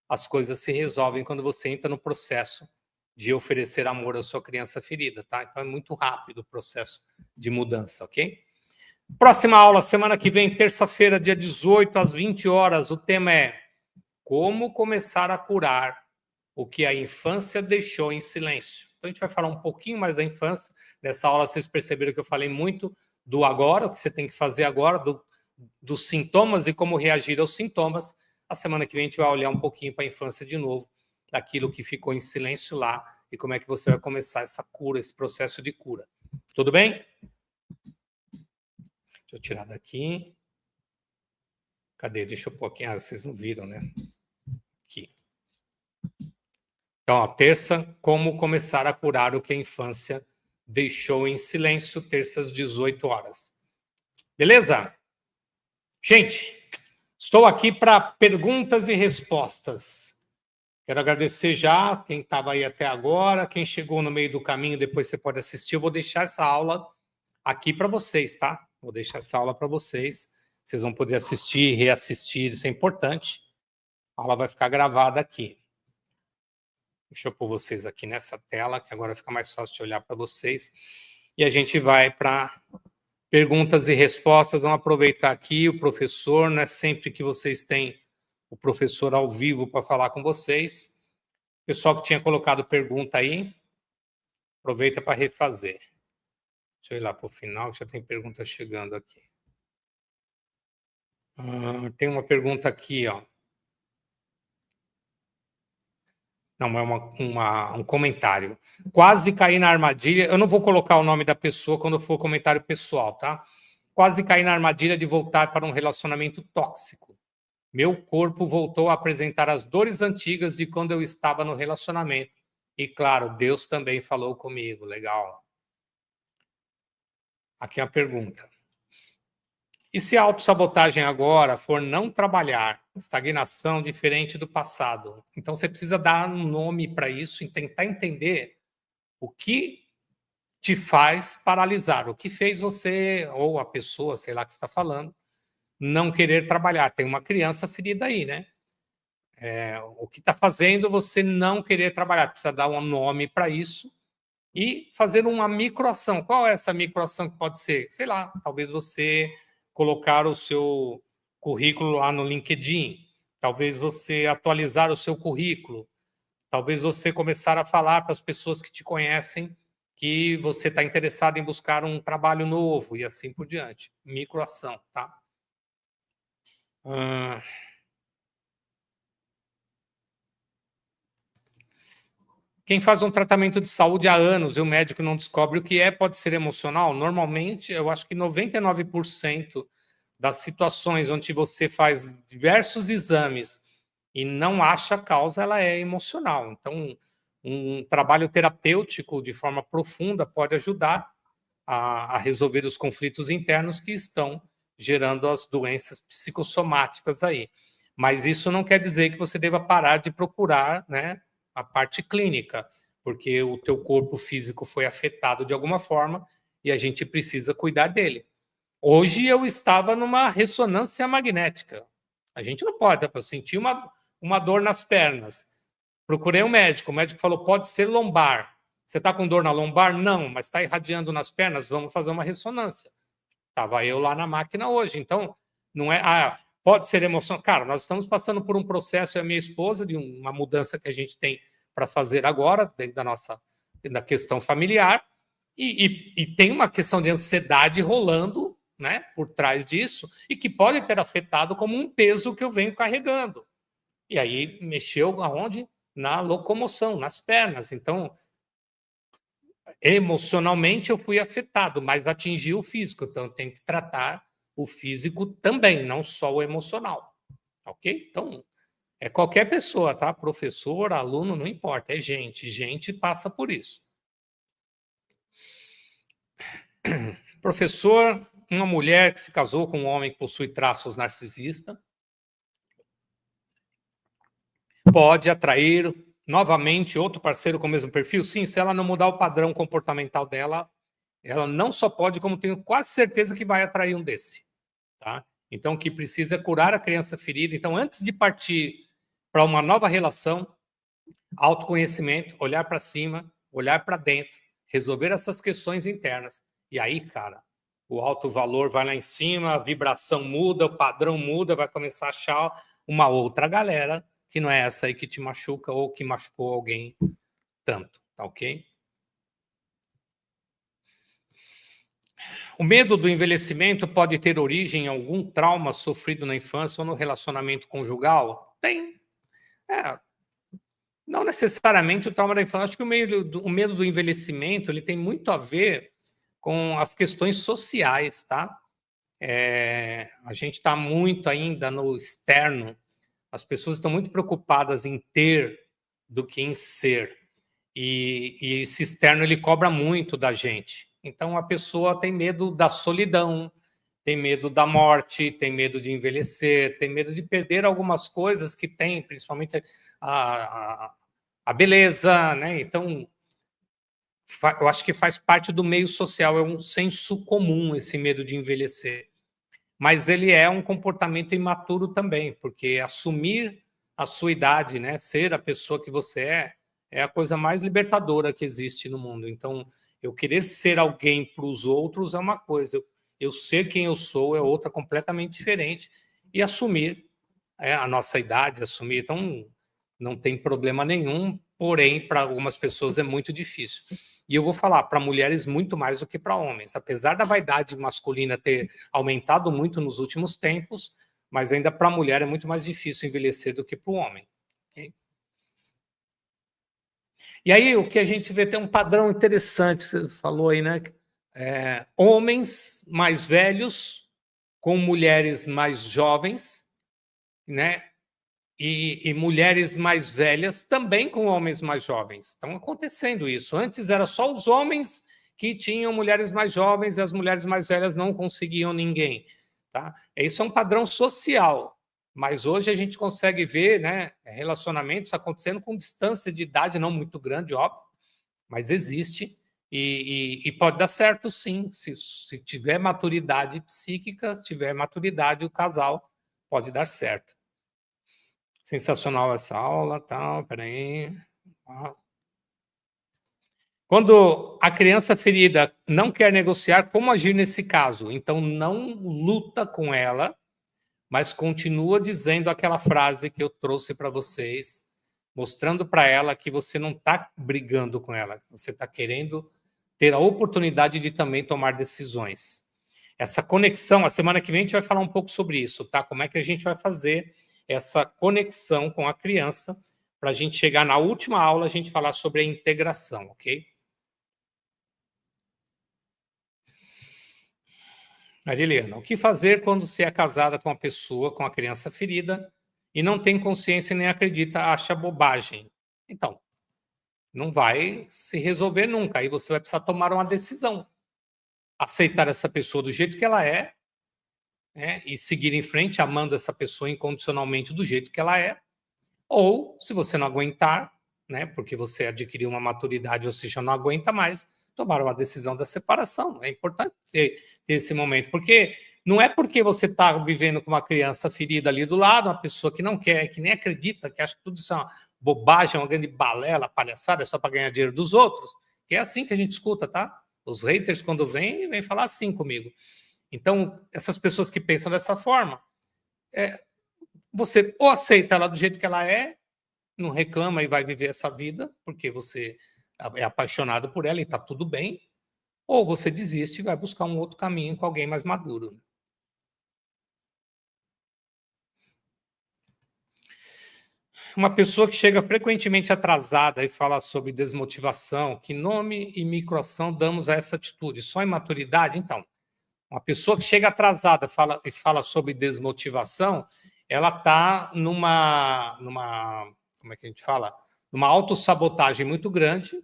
A: as coisas se resolvem quando você entra no processo de oferecer amor à sua criança ferida, tá? Então é muito rápido o processo de mudança, ok? Próxima aula, semana que vem, terça-feira, dia 18, às 20 horas. O tema é como começar a curar o que a infância deixou em silêncio. Então a gente vai falar um pouquinho mais da infância. Nessa aula vocês perceberam que eu falei muito do agora, o que você tem que fazer agora, dos sintomas e como reagir aos sintomas. A semana que vem a gente vai olhar um pouquinho para a infância de novo, daquilo que ficou em silêncio lá e como é que você vai começar essa cura, esse processo de cura. Tudo bem? Deixa eu tirar daqui. Cadê? Deixa eu pôr aqui. Ah, vocês não viram, né? Aqui. Então, a terça, como começar a curar o que a infância deixou em silêncio, terça às 18 horas. Beleza? Gente, estou aqui para perguntas e respostas. Quero agradecer já quem estava aí até agora, quem chegou no meio do caminho, depois você pode assistir. Eu vou deixar essa aula aqui para vocês, tá? Vou deixar essa aula para vocês. Vocês vão poder assistir, reassistir, isso é importante. A aula vai ficar gravada aqui. Deixa eu pôr vocês aqui nessa tela, que agora fica mais fácil de olhar para vocês. E a gente vai para perguntas e respostas. Vamos aproveitar aqui o professor, não é sempre que vocês têm o professor ao vivo para falar com vocês. Pessoal que tinha colocado pergunta aí, aproveita para refazer. Deixa eu ir lá para o final, que já tem pergunta chegando aqui. Tem uma pergunta aqui, ó. Não, é um comentário. Quase caí na armadilha. Eu não vou colocar o nome da pessoa quando for comentário pessoal, tá? Quase caí na armadilha de voltar para um relacionamento tóxico. Meu corpo voltou a apresentar as dores antigas de quando eu estava no relacionamento. E, claro, Deus também falou comigo. Legal. Aqui é a pergunta. E se a autossabotagem agora for não trabalhar, estagnação diferente do passado? Então você precisa dar um nome para isso e tentar entender o que te faz paralisar, o que fez você, ou a pessoa, sei lá que está falando, não querer trabalhar. Tem uma criança ferida aí, né? O que está fazendo você não querer trabalhar? Precisa dar um nome para isso e fazer uma microação. Qual é essa microação que pode ser? Sei lá, talvez você colocar o seu currículo lá no LinkedIn, talvez você atualizar o seu currículo, talvez você começar a falar para as pessoas que te conhecem que você está interessado em buscar um trabalho novo e assim por diante. Microação, tá? Quem faz um tratamento de saúde há anos e o médico não descobre o que é, pode ser emocional? Normalmente, eu acho que 99% das situações onde você faz diversos exames e não acha a causa, ela é emocional. Então, um trabalho terapêutico de forma profunda pode ajudar a resolver os conflitos internos que estão gerando as doenças psicossomáticas aí. Mas isso não quer dizer que você deva parar de procurar, né, a parte clínica, porque o teu corpo físico foi afetado de alguma forma e a gente precisa cuidar dele. Hoje eu estava numa ressonância magnética. A gente não pode, eu senti uma dor nas pernas. Procurei um médico, o médico falou, pode ser lombar. Você está com dor na lombar? Não, mas está irradiando nas pernas? Vamos fazer uma ressonância. Estava eu lá na máquina hoje. Então, não é... pode ser emoção. Cara, nós estamos passando por um processo, eu e a minha esposa, de uma mudança que a gente tem para fazer agora, dentro da questão familiar, e tem uma questão de ansiedade rolando, né, por trás disso, e que pode ter afetado como um peso que eu venho carregando. E aí mexeu aonde? Na locomoção, nas pernas. Então, emocionalmente eu fui afetado, mas atingiu o físico. Então, eu tenho que tratar o físico também, não só o emocional. Ok? Então, é qualquer pessoa, tá? Professor, aluno, não importa. É gente. Gente passa por isso. Professor, uma mulher que se casou com um homem que possui traços narcisistas pode atrair novamente outro parceiro com o mesmo perfil? Sim, se ela não mudar o padrão comportamental dela, ela não só pode, como tenho quase certeza que vai atrair um desse, tá? Então, o que precisa é curar a criança ferida. Então, antes de partir para uma nova relação, autoconhecimento, olhar para cima, olhar para dentro, resolver essas questões internas. E aí, cara, o alto valor vai lá em cima, a vibração muda, o padrão muda, vai começar a achar uma outra galera que não é essa aí que te machuca ou que machucou alguém tanto, tá ok? O medo do envelhecimento pode ter origem em algum trauma sofrido na infância ou no relacionamento conjugal? Tem. Não necessariamente o trauma da infância. Acho que o medo do envelhecimento ele tem muito a ver com as questões sociais, tá? A gente está muito ainda no externo. As pessoas estão muito preocupadas em ter do que em ser. E esse externo ele cobra muito da gente. Então a pessoa tem medo da solidão, tem medo da morte, tem medo de envelhecer, tem medo de perder algumas coisas que tem, principalmente a beleza, né? Então eu acho que faz parte do meio social, é um senso comum esse medo de envelhecer. Mas ele é um comportamento imaturo também, porque assumir a sua idade, né, ser a pessoa que você é a coisa mais libertadora que existe no mundo. Então, eu querer ser alguém para os outros é uma coisa, eu ser quem eu sou é outra completamente diferente, e assumir a nossa idade, assumir, então não tem problema nenhum, porém, para algumas pessoas é muito difícil. E eu vou falar, para mulheres muito mais do que para homens. Apesar da vaidade masculina ter aumentado muito nos últimos tempos, mas ainda para a mulher é muito mais difícil envelhecer do que para o homem. Okay? E aí o que a gente vê tem um padrão interessante, você falou aí, né? Homens mais velhos com mulheres mais jovens, né? E mulheres mais velhas também com homens mais jovens. Estão acontecendo isso. Antes era só os homens que tinham mulheres mais jovens e as mulheres mais velhas não conseguiam ninguém. Tá? Isso é um padrão social. Mas hoje a gente consegue ver, né, relacionamentos acontecendo com distância de idade não muito grande, óbvio, mas existe e pode dar certo sim. Se tiver maturidade psíquica, se tiver maturidade, o casal pode dar certo. Sensacional essa aula, tal, peraí. Quando a criança ferida não quer negociar, como agir nesse caso? Então, não luta com ela, mas continua dizendo aquela frase que eu trouxe para vocês, mostrando para ela que você não está brigando com ela, que você está querendo ter a oportunidade de também tomar decisões. Essa conexão, a semana que vem a gente vai falar um pouco sobre isso, tá? Como é que a gente vai fazer essa conexão com a criança para a gente chegar na última aula a gente falar sobre a integração, ok? Marilena, o que fazer quando se é casada com uma pessoa, com a criança ferida, e não tem consciência nem acredita, acha bobagem? Então, não vai se resolver nunca. Aí você vai precisar tomar uma decisão. Aceitar essa pessoa do jeito que ela é, né, e seguir em frente amando essa pessoa incondicionalmente do jeito que ela é. Ou, se você não aguentar, né, porque você adquiriu uma maturidade, você já não aguenta mais, tomar uma decisão da separação. É importante ter esse momento, porque não é porque você está vivendo com uma criança ferida ali do lado, uma pessoa que não quer, que nem acredita, que acha que tudo isso é uma bobagem, uma grande balela, palhaçada, é só para ganhar dinheiro dos outros, que é assim que a gente escuta, tá? Os haters, quando vêm falar assim comigo. Então, essas pessoas que pensam dessa forma, você ou aceita ela do jeito que ela é, não reclama e vai viver essa vida, porque você é apaixonado por ela e está tudo bem, ou você desiste e vai buscar um outro caminho com alguém mais maduro. Uma pessoa que chega frequentemente atrasada e fala sobre desmotivação, que nome e microação damos a essa atitude? Só imaturidade? Então, uma pessoa que chega atrasada e fala sobre desmotivação, ela está numa, como é que a gente fala? Numa autossabotagem muito grande.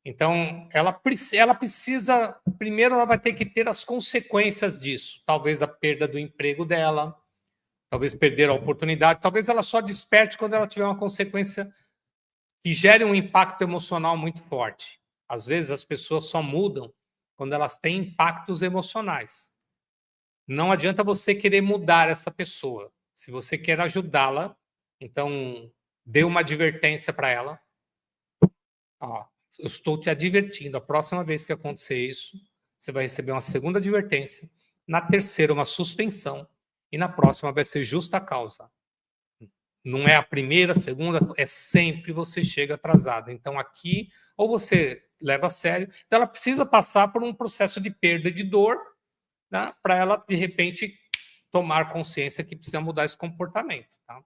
A: Então, ela precisa, primeiro ela vai ter que ter as consequências disso. Talvez a perda do emprego dela, talvez perder a oportunidade, talvez ela só desperte quando ela tiver uma consequência que gere um impacto emocional muito forte. Às vezes as pessoas só mudam quando elas têm impactos emocionais. Não adianta você querer mudar essa pessoa. Se você quer ajudá-la, então dê uma advertência para ela. Ó, eu estou te advertindo, a próxima vez que acontecer isso, você vai receber uma segunda advertência, na terceira uma suspensão, e na próxima vai ser justa causa. Não é a primeira, a segunda, é sempre você chega atrasado. Então aqui, ou você leva a sério, então ela precisa passar por um processo de perda de dor, né, para ela, de repente, tomar consciência que precisa mudar esse comportamento. Tá?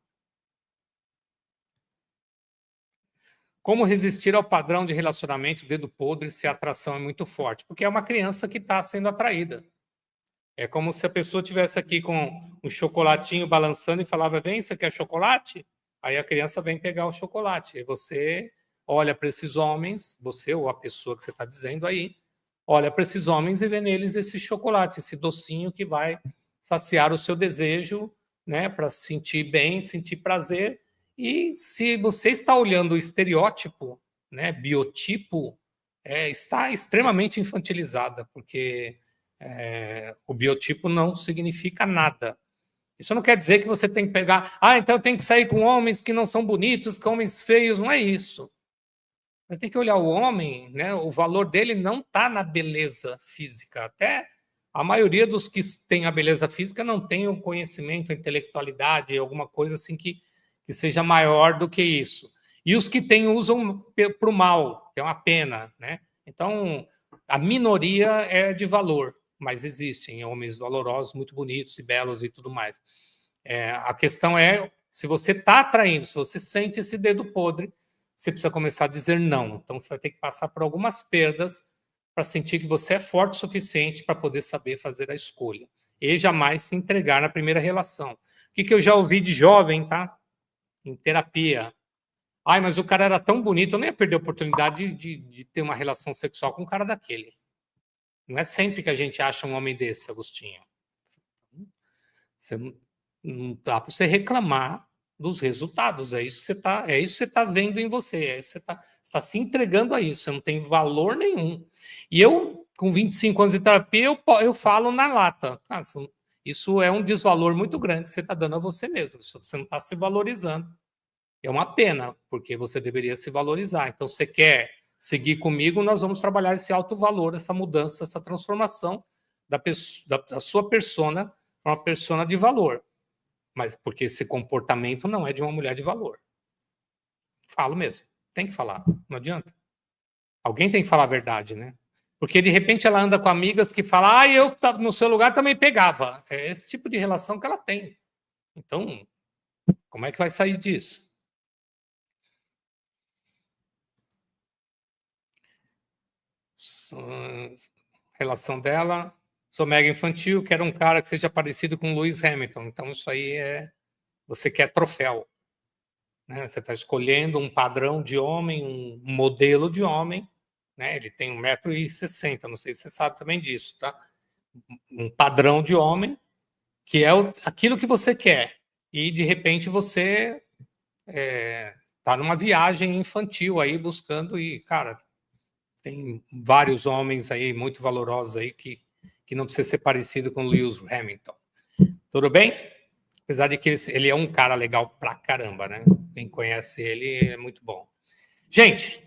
A: Como resistir ao padrão de relacionamento dedo podre se a atração é muito forte? Porque é uma criança que está sendo atraída. É como se a pessoa tivesse aqui com um chocolatinho balançando e falava, vem, você quer chocolate? Aí a criança vem pegar o chocolate. Aí você olha para esses homens, você ou a pessoa que você está dizendo aí, olha para esses homens e vê neles esse chocolate, esse docinho que vai saciar o seu desejo, né, para se sentir bem, sentir prazer. E se você está olhando o estereótipo, né, biotipo, está extremamente infantilizada, porque o biotipo não significa nada. Isso não quer dizer que você tem que pegar, então eu tenho que sair com homens que não são bonitos, com homens feios, não é isso. Você tem que olhar o homem, né? O valor dele não está na beleza física. Até a maioria dos que têm a beleza física não tem o conhecimento, a intelectualidade, alguma coisa assim que seja maior do que isso. E os que têm usam para o mal, que é uma pena, né? Então, a minoria é de valor, mas existem homens valorosos, muito bonitos e belos e tudo mais. A questão é, se você está atraindo, se você sente esse dedo podre, você precisa começar a dizer não. Então, você vai ter que passar por algumas perdas para sentir que você é forte o suficiente para poder saber fazer a escolha. E jamais se entregar na primeira relação. O que eu já ouvi de jovem, tá? Em terapia. Mas o cara era tão bonito, eu não ia perder a oportunidade de ter uma relação sexual com um cara daquele. Não é sempre que a gente acha um homem desse, Agostinho. Você não dá para você reclamar dos resultados. É isso que você tá vendo em você. Você está se entregando a isso. Você não tem valor nenhum. E eu, com 25 anos de terapia, eu falo na lata. Isso é um desvalor muito grande que você está dando a você mesmo. Você não está se valorizando. É uma pena, porque você deveria se valorizar. Então, você quer seguir comigo, nós vamos trabalhar esse alto valor, essa mudança, essa transformação da sua persona para uma persona de valor. Mas porque esse comportamento não é de uma mulher de valor. Falo mesmo. Tem que falar. Não adianta. Alguém tem que falar a verdade, né? Porque, de repente, ela anda com amigas que falam, eu no seu lugar também pegava. É esse tipo de relação que ela tem. Então, como é que vai sair disso? Relação dela, sou mega infantil, quero um cara que seja parecido com Lewis Hamilton. Então, isso aí você quer troféu. Né? Você está escolhendo um padrão de homem, um modelo de homem, né? Ele tem 1,60 m, não sei se você sabe também disso, tá? Um padrão de homem que é aquilo que você quer. E, de repente, você está numa viagem infantil aí, buscando, e, cara, tem vários homens aí muito valorosos aí que não precisa ser parecido com Lewis Hamilton. Tudo bem? Apesar de que ele é um cara legal pra caramba, né? Quem conhece ele é muito bom. Gente,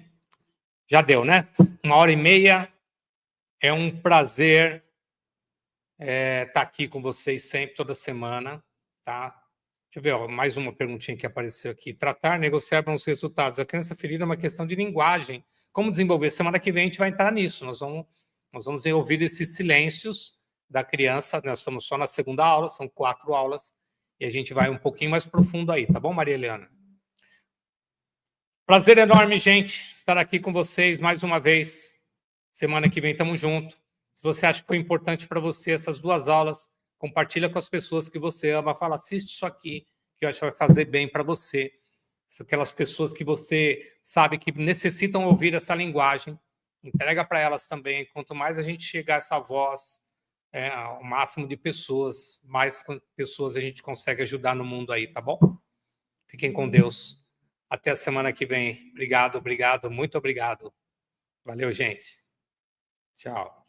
A: já deu, né? 1h30. É um prazer estar aqui com vocês sempre, toda semana, tá? Deixa eu ver, ó, mais uma perguntinha que apareceu aqui. Tratar, negociar bons resultados. A criança ferida é uma questão de linguagem. Como desenvolver? Semana que vem a gente vai entrar nisso. Nós vamos ouvir esses silêncios da criança. Nós estamos só na segunda aula, são 4 aulas. E a gente vai um pouquinho mais profundo aí, tá bom, Maria Eliana? Prazer enorme, gente, estar aqui com vocês mais uma vez. Semana que vem estamos juntos. Se você acha que foi importante para você essas 2 aulas, compartilha com as pessoas que você ama. Fala, assiste isso aqui, que eu acho que vai fazer bem para você. Aquelas pessoas que você sabe que necessitam ouvir essa linguagem, entrega para elas também. Quanto mais a gente chegar a essa voz, ao máximo de pessoas, mais pessoas a gente consegue ajudar no mundo aí, tá bom? Fiquem com Deus. Até a semana que vem. Obrigado, muito obrigado. Valeu, gente. Tchau.